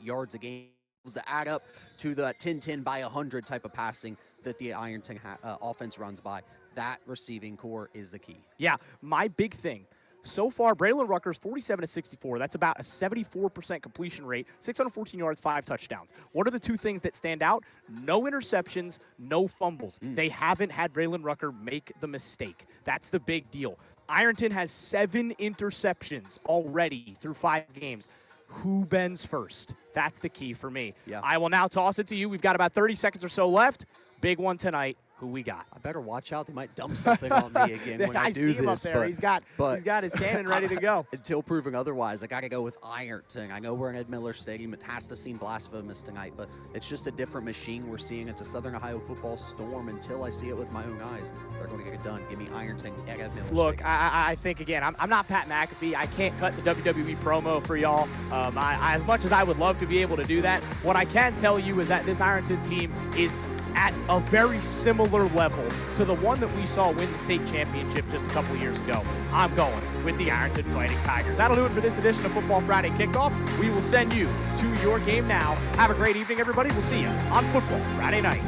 yards a game. To add up to the 10-10 by 100 type of passing that the Ironton offense runs by. That receiving core is the key. Yeah, my big thing. So far, Braylon Rucker's 47-64. That's about a 74% completion rate, 614 yards, 5 touchdowns. What are the two things that stand out? No interceptions, no fumbles. They haven't had Braylon Rucker make the mistake. That's the big deal. Ironton has 7 interceptions already through 5 games. Who bends first? That's the key for me. Yeah. I will now toss it to you. We've got about 30 seconds or so left. Big one tonight. Who we got? I better watch out. They might dump something on me again when I do see him this. up there. He's got his cannon ready to go. Until proven otherwise, I got to go with Ironton. I know we're in Ed Miller Stadium. It has to seem blasphemous tonight, but it's just a different machine we're seeing. It's a Southern Ohio football storm. Until I see it with my own eyes, they're going to get it done. Give me Ironton at Ed Miller Look, Stadium. I think, again, I'm not Pat McAfee. I can't cut the WWE promo for y'all. As much as I would love to be able to do that, what I can tell you is that this Ironton team is at a very similar level to the one that we saw win the state championship just a couple of years ago. I'm going with the Ironton Fighting Tigers. That'll do it for this edition of Football Friday Kickoff. We will send you to your game now. Have a great evening, everybody. We'll see you on Football Friday night.